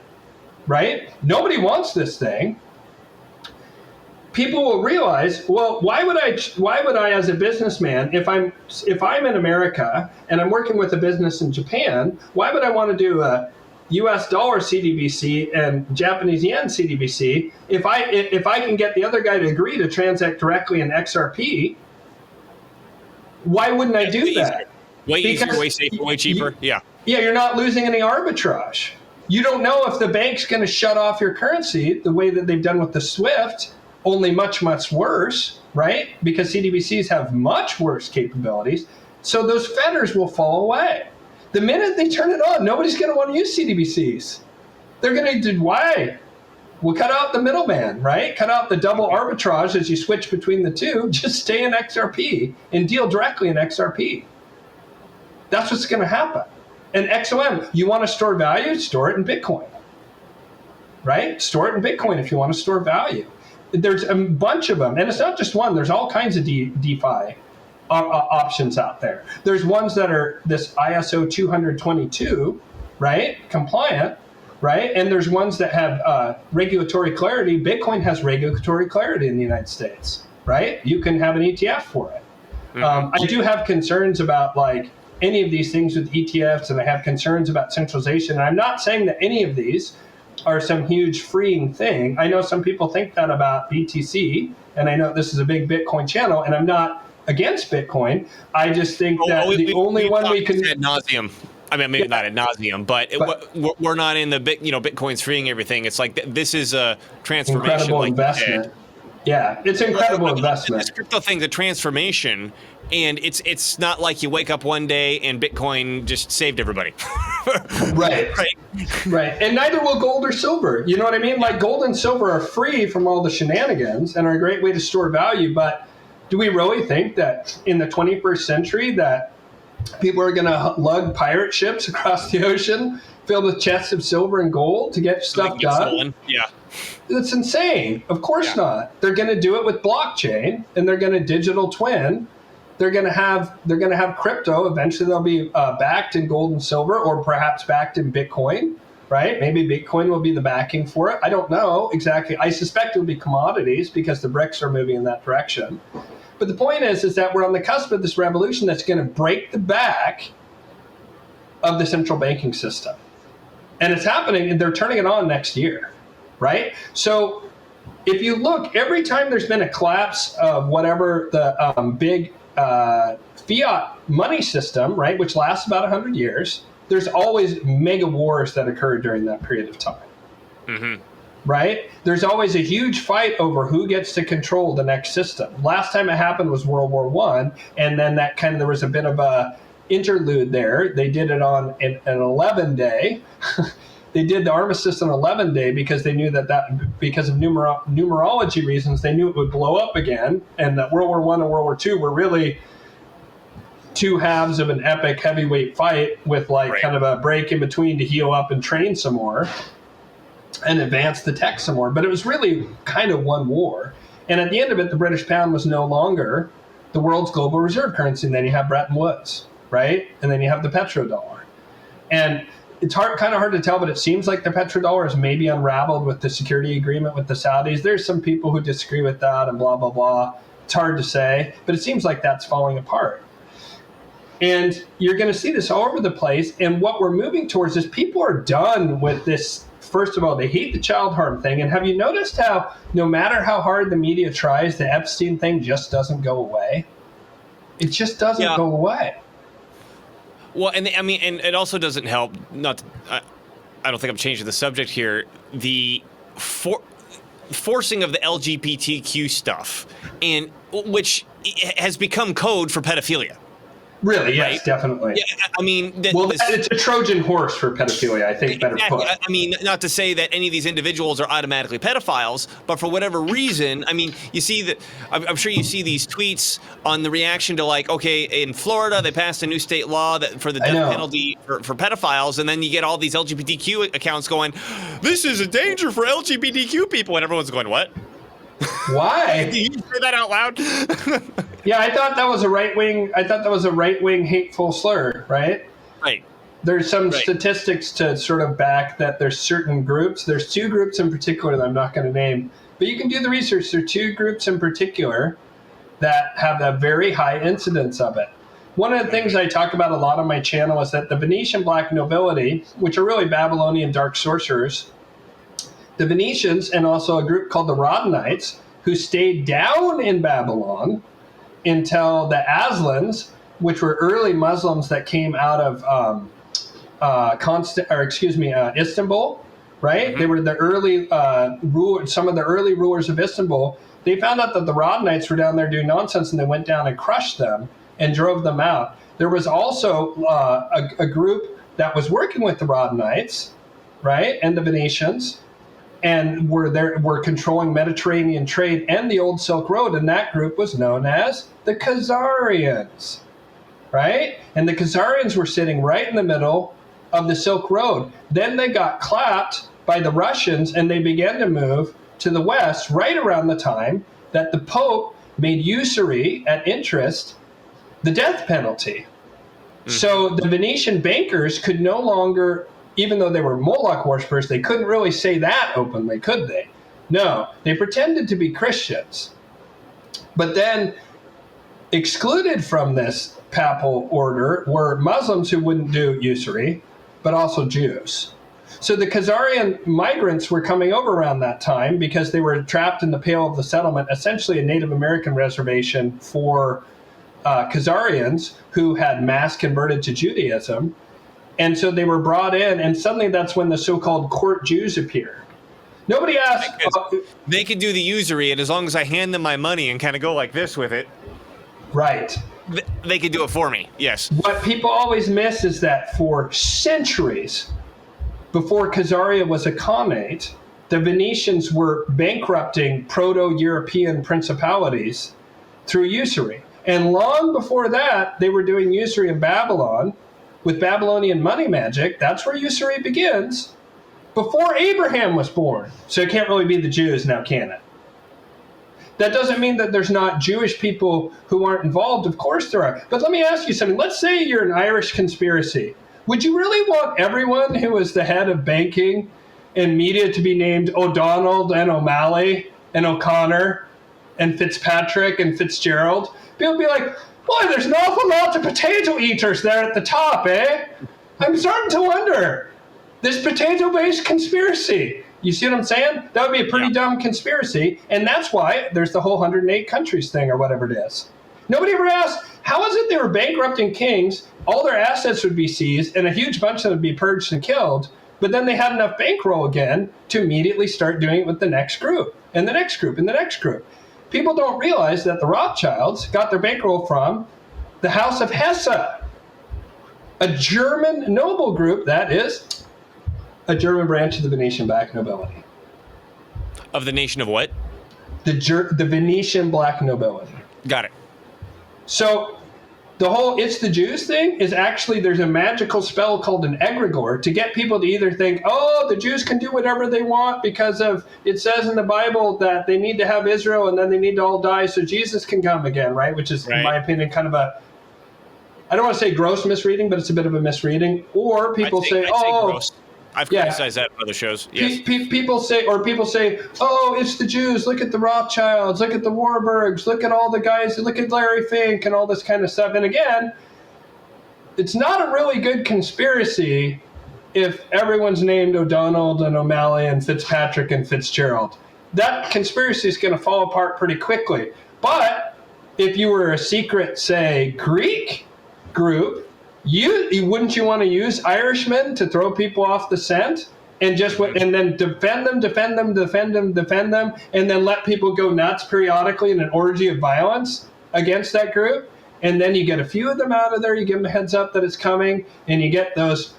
Right? Nobody wants this thing. People will realize, well, why would I as a businessman, if I'm in America and I'm working with a business in Japan, why would I want to do a US dollar CDBC and Japanese yen CDBC if I can get the other guy to agree to transact directly in XRP? Why wouldn't I do that? Way easier, way safer, way cheaper. Yeah, you're not losing any arbitrage. You don't know if the bank's going to shut off your currency the way that they've done with the SWIFT, only much, much worse, right? Because CDBCs have much worse capabilities. So those fetters will fall away. The minute they turn it on, nobody's going to want to use CDBCs. They're going to do, why? We'll cut out the middleman, right? Cut out the double arbitrage as you switch between the two. Just stay in XRP and deal directly in XRP. That's what's going to happen. And XOM, you want to store value? Store it in Bitcoin, right? Store it in Bitcoin if you want to store value. There's a bunch of them, and it's not just one. There's all kinds of DeFi options out there. There's ones that are this ISO 222, right, compliant, right? And there's ones that have regulatory clarity. Bitcoin has regulatory clarity in the United States, right? You can have an ETF for it. I do have concerns about any of these things with ETFs, and I have concerns about centralization. And I'm not saying that any of these are some huge freeing thing. I know some people think that about BTC, and I know this is a big Bitcoin channel, and I'm not against Bitcoin. I just think that the only one we can... Ad nauseum. I mean, maybe not ad nauseum, but we're not in the Bitcoin's freeing everything. It's like this is a transformation. Incredible investment. Yeah, it's an incredible investment. This crypto thing's a transformation, and it's not like you wake up one day and Bitcoin just saved everybody. Right. And neither will gold or silver. You know what I mean? Like gold and silver are free from all the shenanigans and are a great way to store value. But do we really think that in the 21st century that people are going to lug pirate ships across the ocean filled with chests of silver and gold to get stuff done? Stolen. Yeah. It's insane. Of course not. They're going to do it with blockchain, and they're going to digital twin. They're going to have crypto. Eventually, they'll be backed in gold and silver, or perhaps backed in Bitcoin. Right? Maybe Bitcoin will be the backing for it. I don't know exactly. I suspect it will be commodities because the BRICS are moving in that direction. But the point is that we're on the cusp of this revolution that's going to break the back of the central banking system, and it's happening. And they're turning it on next year. Right? So if you look, every time there's been a collapse of whatever the big fiat money system, right, which lasts about 100 years, there's always mega wars that occur during that period of time. Right? There's always a huge fight over who gets to control the next system. Last time it happened was World War I, and then there was a bit of a interlude there. They did it on an 11-day. They did the armistice on 11-day because they knew that because of numerology reasons, they knew it would blow up again, and that World War I and World War II were really two halves of an epic heavyweight fight with kind of a break in between to heal up and train some more and advance the tech some more. But it was really kind of one war. And at the end of it, the British pound was no longer the world's global reserve currency. And then you have Bretton Woods, right? And then you have the petrodollar. And it's kind of hard to tell, but it seems like the petrodollar is maybe unraveled with the security agreement with the Saudis. There's some people who disagree with that and blah, blah, blah. It's hard to say, but it seems like that's falling apart. And you're going to see this all over the place. And what we're moving towards is people are done with this first of all, they hate the child harm thing. And have you noticed how no matter how hard the media tries, the Epstein thing just doesn't go away? It just doesn't go away. Well, and and it also doesn't help. I don't think I'm changing the subject here. The forcing of the LGBTQ stuff, and which has become code for pedophilia. Really? Yes, right? Definitely. Yeah, I mean, it's a Trojan horse for pedophilia. I think better exactly. put. I mean, not to say that any of these individuals are automatically pedophiles, but for whatever reason, I mean, you see that. I'm sure you see these tweets on the reaction to, like, okay, in Florida they passed a new state law that for the death penalty for pedophiles, and then you get all these LGBTQ accounts going, "This is a danger for LGBTQ people," and everyone's going, "What? Why? Did you say that out loud?" Yeah, I thought that was a right wing hateful slur, right? Right. There's some statistics to sort of back that there's certain groups. There's two groups in particular that I'm not going to name, but you can do the research. There are two groups in particular that have a very high incidence of it. One of the things I talk about a lot on my channel is that the Venetian black nobility, which are really Babylonian dark sorcerers, the Venetians and also a group called the Rodenites, who stayed down in Babylon until the Aslans, which were early Muslims that came out of Istanbul, right? Mm-hmm. They were the early some of the early rulers of Istanbul. They found out that the Rodenites were down there doing nonsense, and they went down and crushed them and drove them out. There was also a group that was working with the Rodenites, right, and the Venetians, and were controlling Mediterranean trade and the old Silk Road, and that group was known as the Khazarians, right? And the Khazarians were sitting right in the middle of the Silk Road. Then they got clapped by the Russians, and they began to move to the west right around the time that the Pope made usury at interest the death penalty. Mm-hmm. So the Venetian bankers could no longer, even though they were Moloch worshippers, they couldn't really say that openly, could they? No, they pretended to be Christians. But then excluded from this papal order were Muslims who wouldn't do usury, but also Jews. So the Khazarian migrants were coming over around that time because they were trapped in the Pale of the Settlement, essentially a Native American reservation for Khazarians who had mass converted to Judaism. And so they were brought in, and suddenly that's when the so-called court Jews appear. Nobody asked. They could do the usury, and as long as I hand them my money and kind of go like this with it. Right. They could do it for me, yes. What people always miss is that for centuries before Khazaria was a Khanate, the Venetians were bankrupting Proto-European principalities through usury. And long before that, they were doing usury in Babylon with Babylonian money magic. That's where usury begins, before Abraham was born. So it can't really be the Jews now, can it? That doesn't mean that there's not Jewish people who aren't involved. Of course there are. But let me ask you something. Let's say you're an Irish conspiracy. Would you really want everyone who was the head of banking and media to be named O'Donnell and O'Malley and O'Connor and Fitzpatrick and Fitzgerald? People would be like, boy, there's an awful lot of potato eaters there at the top, eh? I'm starting to wonder. This potato-based conspiracy. You see what I'm saying? That would be a pretty dumb conspiracy. And that's why there's the whole 108 countries thing or whatever it is. Nobody ever asked, how is it they were bankrupting kings, all their assets would be seized, and a huge bunch of them would be purged and killed, but then they had enough bankroll again to immediately start doing it with the next group, and the next group, and the next group. People don't realize that the Rothschilds got their bankroll from the House of Hesse, a German noble group that is a German branch of the Venetian black nobility. Of the nation of what? The Venetian black nobility. Got it. So the whole "it's the Jews" thing is actually, there's a magical spell called an egregore to get people to either think, oh, the Jews can do whatever they want because of, it says in the Bible that they need to have Israel and then they need to all die so Jesus can come again, right? Which is, in my opinion, kind of a, I don't want to say gross misreading, but it's a bit of a misreading. Or people say, gross. I've criticized that in other shows. Yes. People say, oh, it's the Jews. Look at the Rothschilds. Look at the Warburgs. Look at all the guys. Look at Larry Fink and all this kind of stuff. And again, it's not a really good conspiracy if everyone's named O'Donnell and O'Malley and Fitzpatrick and Fitzgerald? That conspiracy is going to fall apart pretty quickly. But if you were a secret, say, Greek group, you wouldn't you want to use Irishmen to throw people off the scent and then defend them, and then let people go nuts periodically in an orgy of violence against that group? And then you get a few of them out of there, you give them a heads up that it's coming, and you get those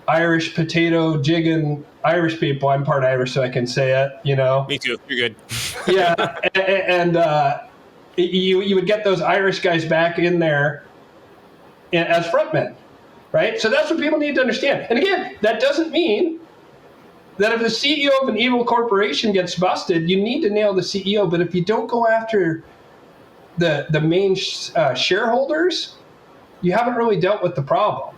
Irish potato jigging Irish people. I'm part Irish, so I can say it, you know. Me too. You're good. Yeah, and you would get those Irish guys back in there as frontmen, right? So that's what people need to understand. And again, that doesn't mean that if the CEO of an evil corporation gets busted, you need to nail the CEO. But if you don't go after the main shareholders, you haven't really dealt with the problem.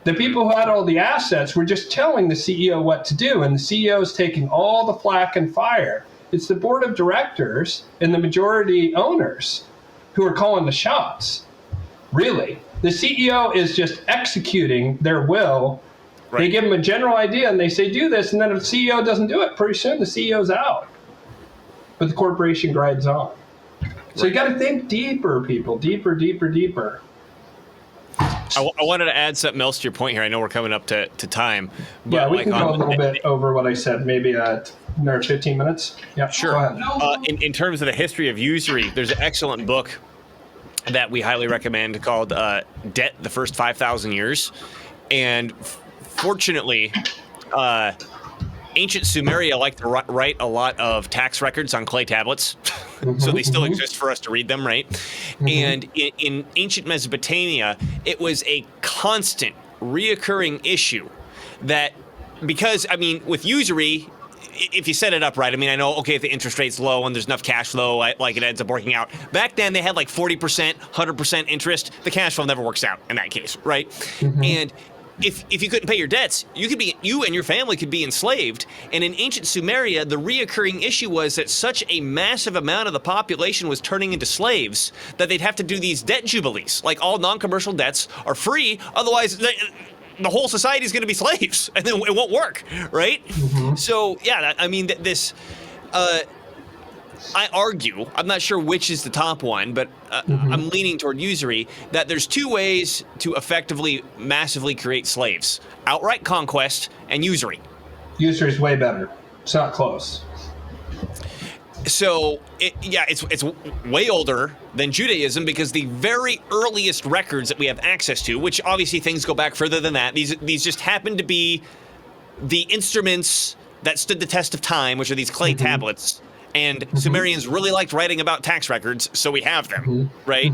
The people who had all the assets were just telling the CEO what to do, and the CEO is taking all the flack and fire. It's the board of directors and the majority owners who are calling the shots, really. The CEO is just executing their will. Right. They give them a general idea, and they say, do this, and then if the CEO doesn't do it, pretty soon the CEO's out. But the corporation grinds on. So you got to think deeper, people, deeper. I wanted to add something else to your point here. I know we're coming up to time. But yeah, we can go a little bit over what I said, maybe another 15 minutes. Yeah, sure. Go ahead. In terms of the history of usury, there's an excellent book that we highly recommend called Debt, the First 5,000 Years. And fortunately, ancient Sumeria liked to write a lot of tax records on clay tablets. So they still exist for us to read them, right? And in ancient Mesopotamia, it was a constant, reoccurring issue that, because, I mean, with usury, if you set it up right, I mean, I know, okay, if the interest rate's low and there's enough cash flow, like it ends up working out. Back then, they had like 40%, 100% interest. The cash flow never works out in that case, right? And if you couldn't pay your debts, you and your family could be enslaved. And in ancient Sumeria, the reoccurring issue was that such a massive amount of the population was turning into slaves that they'd have to do these debt jubilees. Like, all non-commercial debts are free, otherwise the whole society is going to be slaves, and then it won't work, right? So yeah, I mean, this. I argue, I'm not sure which is the top one, but I'm leaning toward usury, that there's two ways to effectively, massively create slaves: outright conquest and usury. Usury is way better. It's not close. So, it's way older than Judaism, because the very earliest records that we have access to, which obviously things go back further than that, these just happen to be the instruments that stood the test of time, which are these clay tablets. And Sumerians really liked writing about tax records, so we have them, right?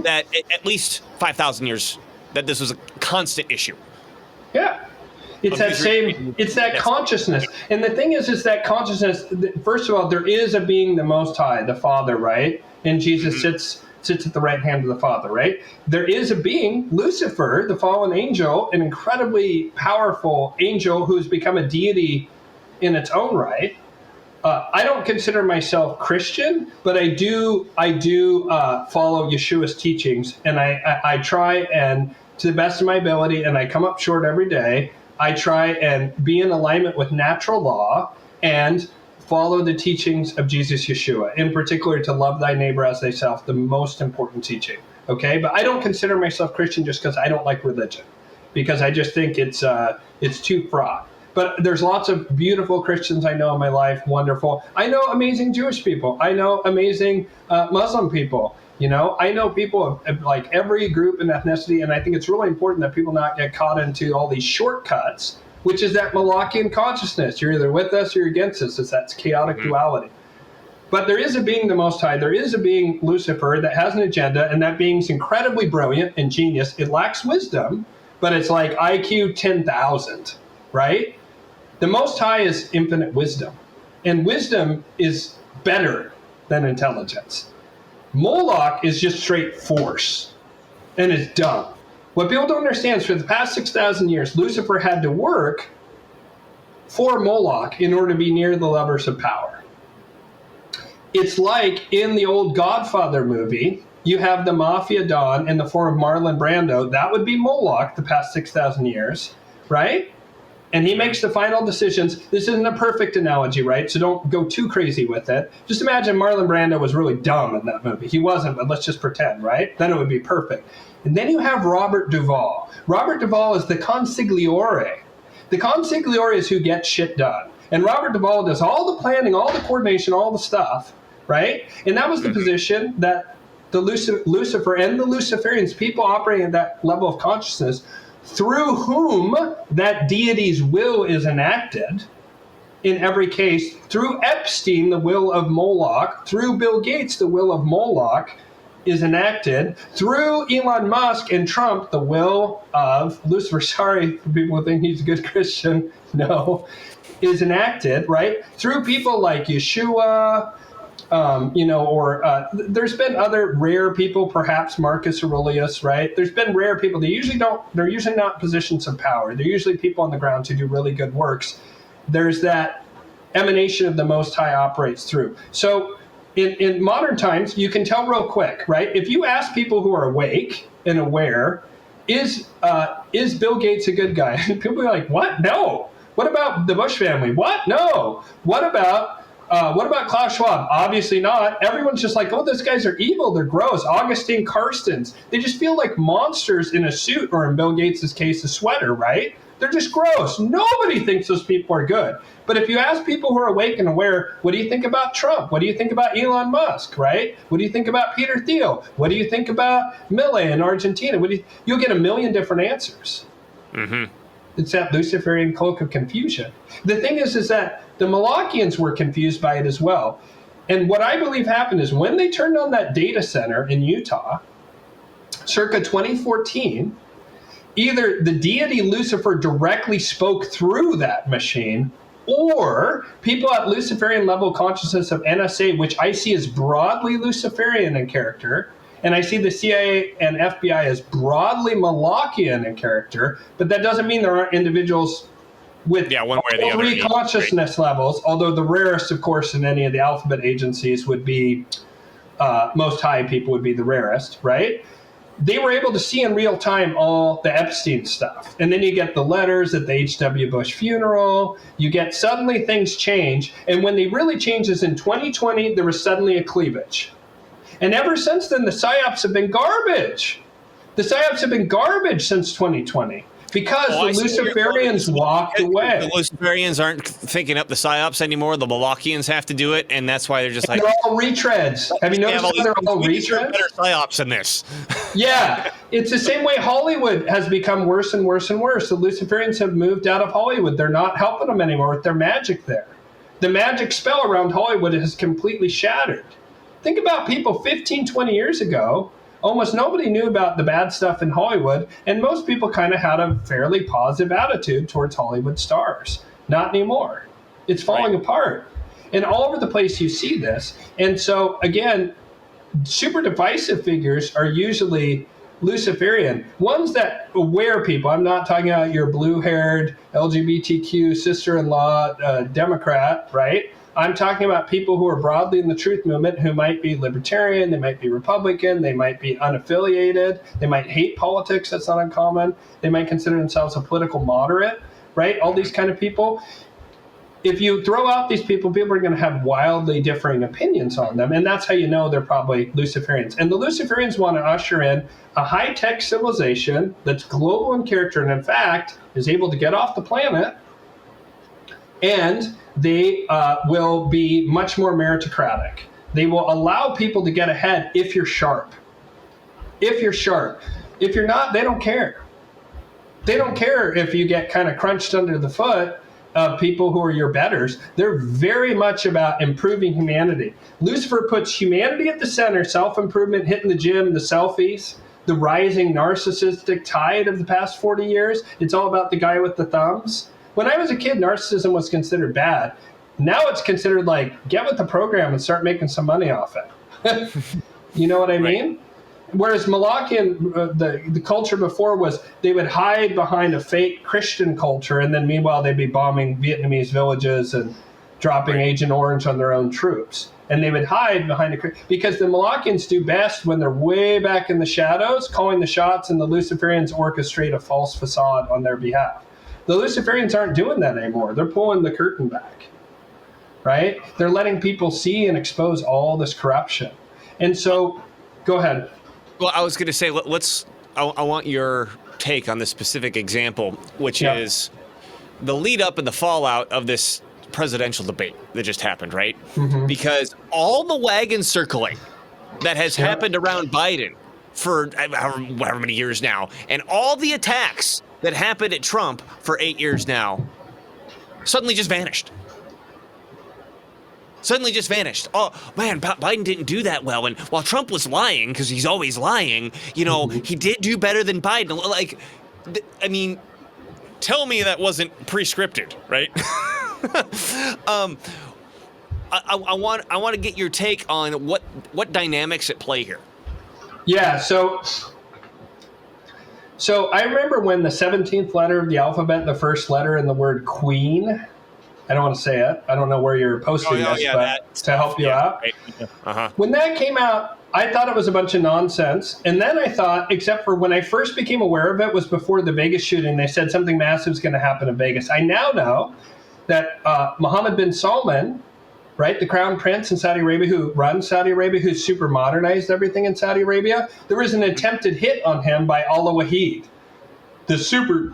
That at least 5,000 years, that this was a constant issue. Yeah. It's that consciousness. And the thing is that consciousness, first of all, there is a being, the Most High, the Father, right? And Jesus sits at the right hand of the Father, right? There is a being, Lucifer, the fallen angel, an incredibly powerful angel who's become a deity in its own right. I don't consider myself Christian, but I do follow Yeshua's teachings, and I try, and to the best of my ability, and I come up short every day, I try and be in alignment with natural law and follow the teachings of Jesus Yeshua, in particular to love thy neighbor as thyself, the most important teaching, okay? But I don't consider myself Christian just because I don't like religion, because I just think it's too fraught. But there's lots of beautiful Christians I know in my life, wonderful. I know amazing Jewish people. I know amazing Muslim people. You know, I know people of like every group and ethnicity, and I think it's really important that people not get caught into all these shortcuts, which is that Molochian consciousness. You're either with us or you're against us. It's that chaotic duality. But there is a being, the Most High. There is a being, Lucifer, that has an agenda, and that being's incredibly brilliant and genius. It lacks wisdom, but it's like IQ 10,000, right? The Most High is infinite wisdom, and wisdom is better than intelligence. Moloch is just straight force, and it's dumb. What people don't understand is for the past 6,000 years, Lucifer had to work for Moloch in order to be near the levers of power. It's like in the old Godfather movie, you have the Mafia Don in the form of Marlon Brando. That would be Moloch the past 6,000 years, right? And he makes the final decisions. This isn't a perfect analogy, right? So don't go too crazy with it. Just imagine Marlon Brando was really dumb in that movie. He wasn't, but let's just pretend, right? Then it would be perfect. And then you have Robert Duvall. Robert Duvall is the consigliere. The consigliere is who gets shit done. And Robert Duvall does all the planning, all the coordination, all the stuff, right? And that was the position that the Lucifer and the Luciferians, people operating at that level of consciousness, through whom that deity's will is enacted, in every case, through Epstein, the will of Moloch, through Bill Gates, the will of Moloch is enacted, through Elon Musk and Trump, the will of Lucifer, sorry for people who think he's a good Christian, no, is enacted, right? Through people like Yeshua, there's been other rare people, perhaps Marcus Aurelius, right? There's been rare people. They're usually not positions of power. They're usually people on the ground who do really good works. There's that emanation of the Most High operates through. So in modern times, you can tell real quick, right? If you ask people who are awake and aware, is Bill Gates a good guy? And people are like, what? No. What about the Bush family? What? No. What about Klaus Schwab? Obviously not. Everyone's just like, oh, those guys are evil. They're gross. Augustine Carstens. They just feel like monsters in a suit, or in Bill Gates' case, a sweater, right? They're just gross. Nobody thinks those people are good. But if you ask people who are awake and aware, what do you think about Trump? What do you think about Elon Musk, right? What do you think about Peter Thiel? What do you think about Milei in Argentina? You'll get a million different answers. Mm-hmm. It's that Luciferian cloak of confusion. The thing is that the Molochians were confused by it as well. And what I believe happened is when they turned on that data center in Utah, circa 2014, either the deity Lucifer directly spoke through that machine, or people at Luciferian level consciousness of NSA, which I see as broadly Luciferian in character, and I see the CIA and FBI as broadly Molochian in character, but that doesn't mean there aren't individuals with one way or the other, three consciousness levels, although the rarest, of course, in any of the alphabet agencies would be Most High people would be the rarest, right? They were able to see in real time all the Epstein stuff. And then you get the letters at the H.W. Bush funeral. You get suddenly things change. And when they really change is in 2020, there was suddenly a cleavage. And ever since then, the PSYOPs have been garbage. The PSYOPs have been garbage since 2020 because the Luciferians walked away. The Luciferians aren't thinking up the PSYOPs anymore. The Molochians have to do it, and that's why they're just like... They're all retreads. Have you noticed how they're all retreads? Better PSYOPs than this. Yeah. It's the same way Hollywood has become worse and worse and worse. The Luciferians have moved out of Hollywood. They're not helping them anymore with their magic there. The magic spell around Hollywood has completely shattered. Think about people 15, 20 years ago. Almost nobody knew about the bad stuff in Hollywood, and most people kind of had a fairly positive attitude towards Hollywood stars. Not anymore. It's falling apart. And all over the place you see this. And so, again, super divisive figures are usually Luciferian. Ones that aware people. I'm not talking about your blue-haired LGBTQ sister-in-law Democrat, right? I'm talking about people who are broadly in the truth movement who might be libertarian, they might be Republican, they might be unaffiliated, they might hate politics, that's not uncommon, they might consider themselves a political moderate, right? All these kind of people. If you throw out these people, people are going to have wildly differing opinions on them, and that's how you know they're probably Luciferians. And the Luciferians want to usher in a high-tech civilization that's global in character and, in fact, is able to get off the planet, and they will be much more meritocratic. They will allow people to get ahead if you're sharp. If you're sharp. If you're not, they don't care. They don't care if you get kind of crunched under the foot of people who are your betters. They're very much about improving humanity. Lucifer puts humanity at the center, self-improvement, hitting the gym, the selfies, the rising narcissistic tide of the past 40 years. It's all about the guy with the thumbs. When I was a kid, narcissism was considered bad. Now it's considered like, get with the program and start making some money off it. You know what I mean? Whereas Molochian, the culture before was they would hide behind a fake Christian culture, and then meanwhile they'd be bombing Vietnamese villages and dropping Agent Orange on their own troops. And they would hide behind because the Molochians do best when they're way back in the shadows, calling the shots, and the Luciferians orchestrate a false facade on their behalf. The Luciferians aren't doing that anymore. They're pulling the curtain back, right? They're letting people see and expose all this corruption. And so, go ahead. Well, I was going to say, I want your take on this specific example, which is the lead up and the fallout of this presidential debate that just happened, right? Because all the wagon circling that has happened around Biden for however many years now, and all the attacks that happened at Trump for 8 years now, suddenly just vanished. Suddenly just vanished. Oh, man, Biden didn't do that well. And while Trump was lying, because he's always lying, you know, he did do better than Biden. Like, I mean, tell me that wasn't pre-scripted, right? I want to get your take on what dynamics at play here. Yeah, so I remember when the 17th letter of the alphabet, the first letter in the word queen, I don't want to say it. I don't know where you're posting this, but to help you out. Right. When that came out, I thought it was a bunch of nonsense. And then I thought, except for when I first became aware of it was before the Vegas shooting. They said something massive is going to happen in Vegas. I now know that Mohammed bin Salman, right, the crown prince in Saudi Arabia who runs Saudi Arabia, who's super modernized everything in Saudi Arabia, there was an attempted hit on him by Allah Wahid, the super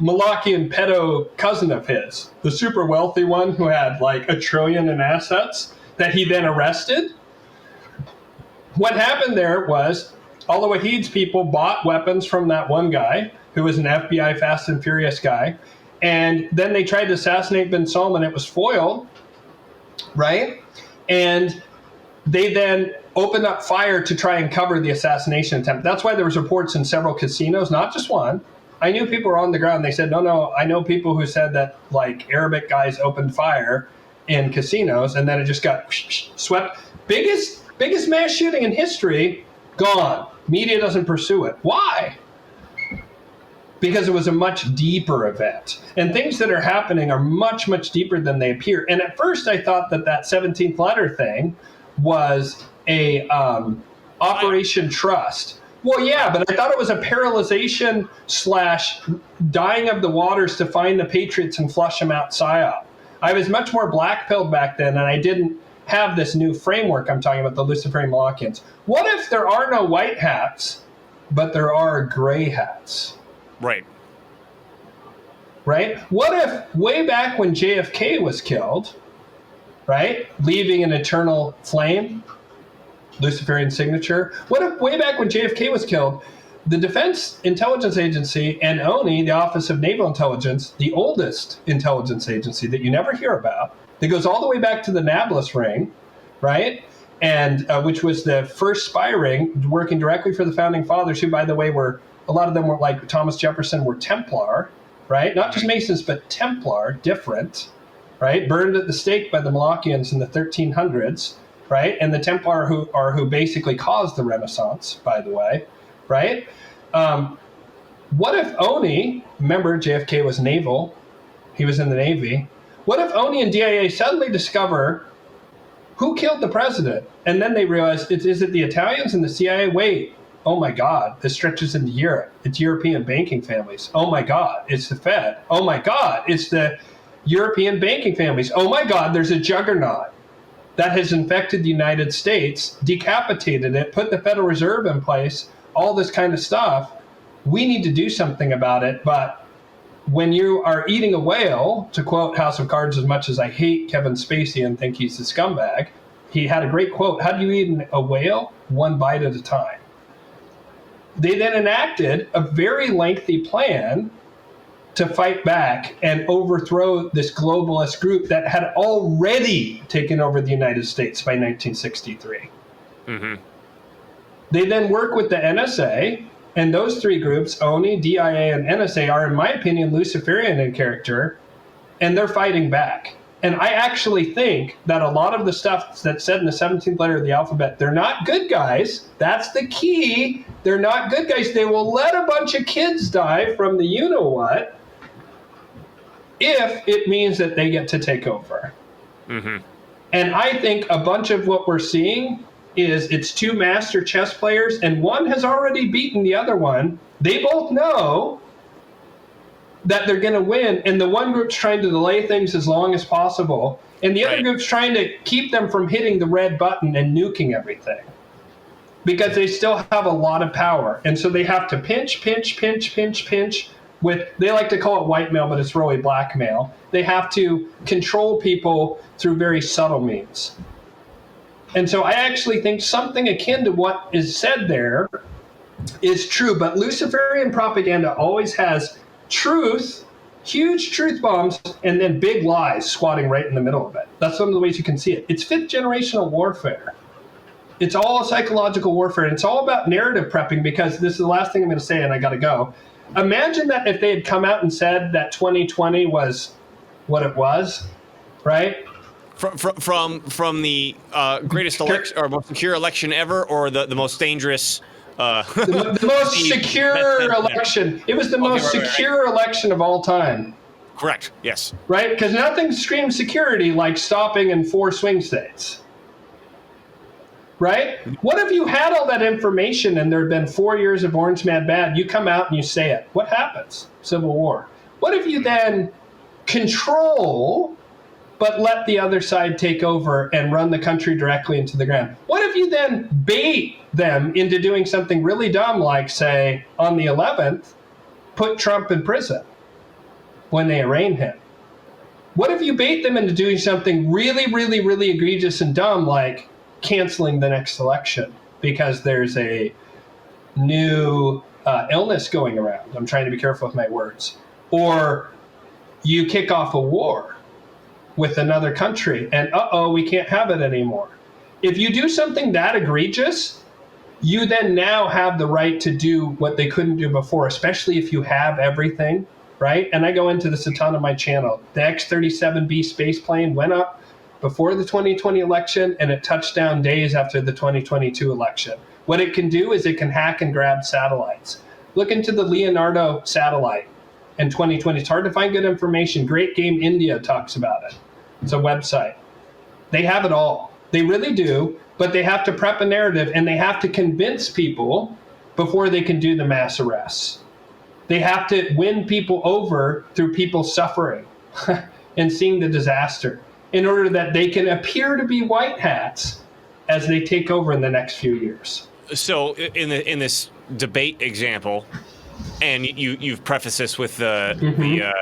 Molochian pedo cousin of his, the super wealthy one who had like $1 trillion in assets that he then arrested. What happened there was Allah Wahid's people bought weapons from that one guy who was an FBI Fast and Furious guy. And then they tried to assassinate bin Salman. It was foiled, right? And they then opened up fire to try and cover the assassination attempt. That's why there was reports in several casinos, not just one. I knew people were on the ground. They said, no, I know people who said that like Arabic guys opened fire in casinos and then it just got swept. Biggest mass shooting in history, gone. Media doesn't pursue it. Why? Because it was a much deeper event. And things that are happening are much, much deeper than they appear. And at first I thought that 17th letter thing was a Operation Trust. Well, yeah, but I thought it was a paralyzation / dying of the waters to find the patriots and flush them out psyop. I was much more black-pilled back then, and I didn't have this new framework I'm talking about, the Luciferian Molochians. What if there are no white hats, but there are gray hats? Right. Right? What if way back when JFK was killed, right, leaving an eternal flame, Luciferian signature. What if way back when JFK was killed, the Defense Intelligence Agency and ONI, the Office of Naval Intelligence, the oldest intelligence agency that you never hear about, that goes all the way back to the Nablus ring, right? And which was the first spy ring working directly for the founding fathers, who, by the way, a lot of them were like Thomas Jefferson, were Templar, right? Not just Masons, but Templar, different, right? Burned at the stake by the Molochians in the 1300s. Right, and the Templar who basically caused the Renaissance, by the way, right? What if ONI, remember JFK was naval, he was in the Navy. What if ONI and DIA suddenly discover who killed the president, and then they realize is it the Italians and the CIA? Wait, oh my God, this stretches into Europe. It's European banking families. Oh my God, it's the Fed. Oh my God, it's the European banking families. Oh my God, there's a juggernaut that has infected the United States, decapitated it, put the Federal Reserve in place, all this kind of stuff. We need to do something about it. But when you are eating a whale, to quote House of Cards, as much as I hate Kevin Spacey and think he's a scumbag, he had a great quote. How do you eat a whale? One bite at a time. They then enacted a very lengthy plan to fight back and overthrow this globalist group that had already taken over the United States by 1963. Mm-hmm. They then work with the NSA, and those three groups, ONI, DIA, and NSA, are, in my opinion, Luciferian in character, and they're fighting back. And I actually think that a lot of the stuff that's said in the 17th letter of the alphabet, they're not good guys. That's the key. They're not good guys. They will let a bunch of kids die from the you-know-what, if it means that they get to take over. Mm-hmm. And I think a bunch of what we're seeing is it's two master chess players, and one has already beaten the other one. They both know that they're going to win, and the one group's trying to delay things as long as possible, and the other group's trying to keep them from hitting the red button and nuking everything, because they still have a lot of power. And so they have to pinch with, they like to call it white-mail, but it's really blackmail. They have to control people through very subtle means. And so I actually think something akin to what is said there is true, but Luciferian propaganda always has truth, huge truth bombs, and then big lies squatting right in the middle of it. That's one of the ways you can see it. It's fifth generational warfare. It's all psychological warfare, and it's all about narrative prepping, because this is the last thing I'm going to say, and I got to go. Imagine that if they had come out and said that 2020 was what it was, right? From the greatest election or most secure election ever, or the most dangerous. The most secure election. It was the most secure election of all time. Correct. Yes. Right? Because nothing screams security like stopping in 4 swing states. Right? What if you had all that information and there had been 4 years of Orange Mad Bad? You come out and you say it. What happens? Civil War. What if you then control, but let the other side take over and run the country directly into the ground? What if you then bait them into doing something really dumb, like, say, on the 11th, put Trump in prison when they arraign him? What if you bait them into doing something really, really, really egregious and dumb, like canceling the next election because there's a new illness going around? I'm trying to be careful with my words. Or you kick off a war with another country, and we can't have it anymore. If you do something that egregious, you then now have the right to do what they couldn't do before, especially if you have everything, right? And I go into this a ton on my channel. The X-37B space plane went up before the 2020 election, and it touched down days after the 2022 election. What it can do is it can hack and grab satellites. Look into the Leonardo satellite in 2020. It's hard to find good information. Great Game India talks about it. It's a website. They have it all. They really do, but they have to prep a narrative, and they have to convince people before they can do the mass arrests. They have to win people over through people suffering and seeing the disaster, in order that they can appear to be white hats as they take over in the next few years. So in this debate example, and you've prefaced this with the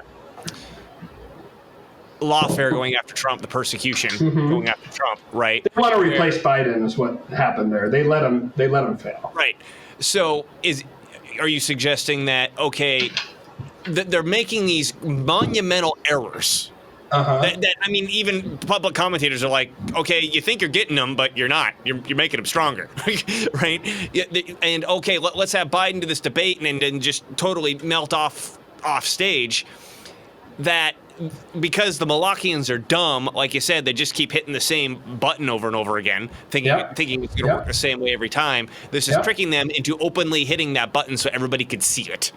lawfare going after Trump, the persecution going after Trump, right? They want to replace Biden is what happened there. They let him fail. Right. So are you suggesting that, okay, that they're making these monumental errors? That I mean, even public commentators are like, okay, you think you're getting them, but you're not. You're making them stronger, right? And okay, let's have Biden do this debate and just totally melt off stage. That because the Molochians are dumb, like you said, they just keep hitting the same button over and over again, thinking it's going to work the same way every time. This is tricking them into openly hitting that button so everybody could see it.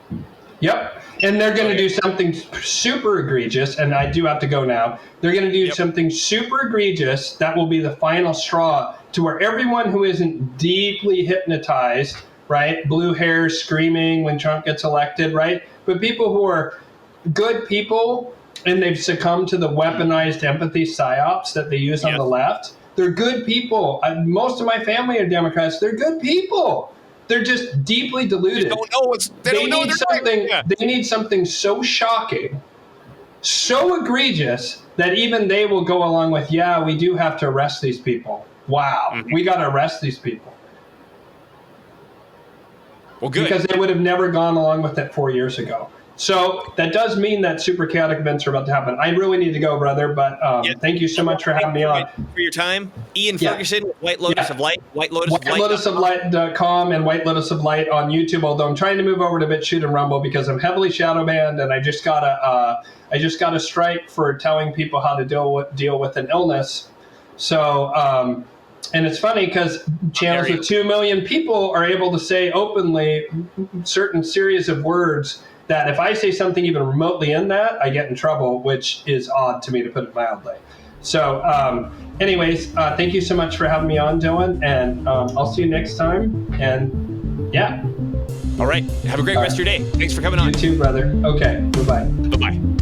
Yep. And they're going to do something super egregious, and I do have to go now. They're going to do something super egregious that will be the final straw to where everyone who isn't deeply hypnotized, right, blue hair screaming when Trump gets elected, right, but people who are good people and they've succumbed to the weaponized empathy psyops that they use on the left, they're good people. Most of my family are Democrats. They're good people. They're just deeply deluded. They need something so shocking, so egregious, that even they will go along with, we do have to arrest these people. Wow, we got to arrest these people. Well, good. Because they would have never gone along with it 4 years ago. So that does mean that super chaotic events are about to happen. I really need to go, brother, but thank you so much for having me on. For your time. Ian Ferguson, White Lotus of Light, White Lotus of Light.com and White Lotus of Light on YouTube, although I'm trying to move over to BitChute and Rumble because I'm heavily shadow banned, and I just got a strike for telling people how to deal with an illness. So, and it's funny because channels with 2 million people are able to say openly certain series of words that if I say something even remotely in that, I get in trouble, which is odd to me, to put it mildly. So anyways, thank you so much for having me on, Dylan, and I'll see you next time. And All right. Have a great rest of your day. Thanks for coming on. You too, brother. Okay. Bye-bye. Bye-bye.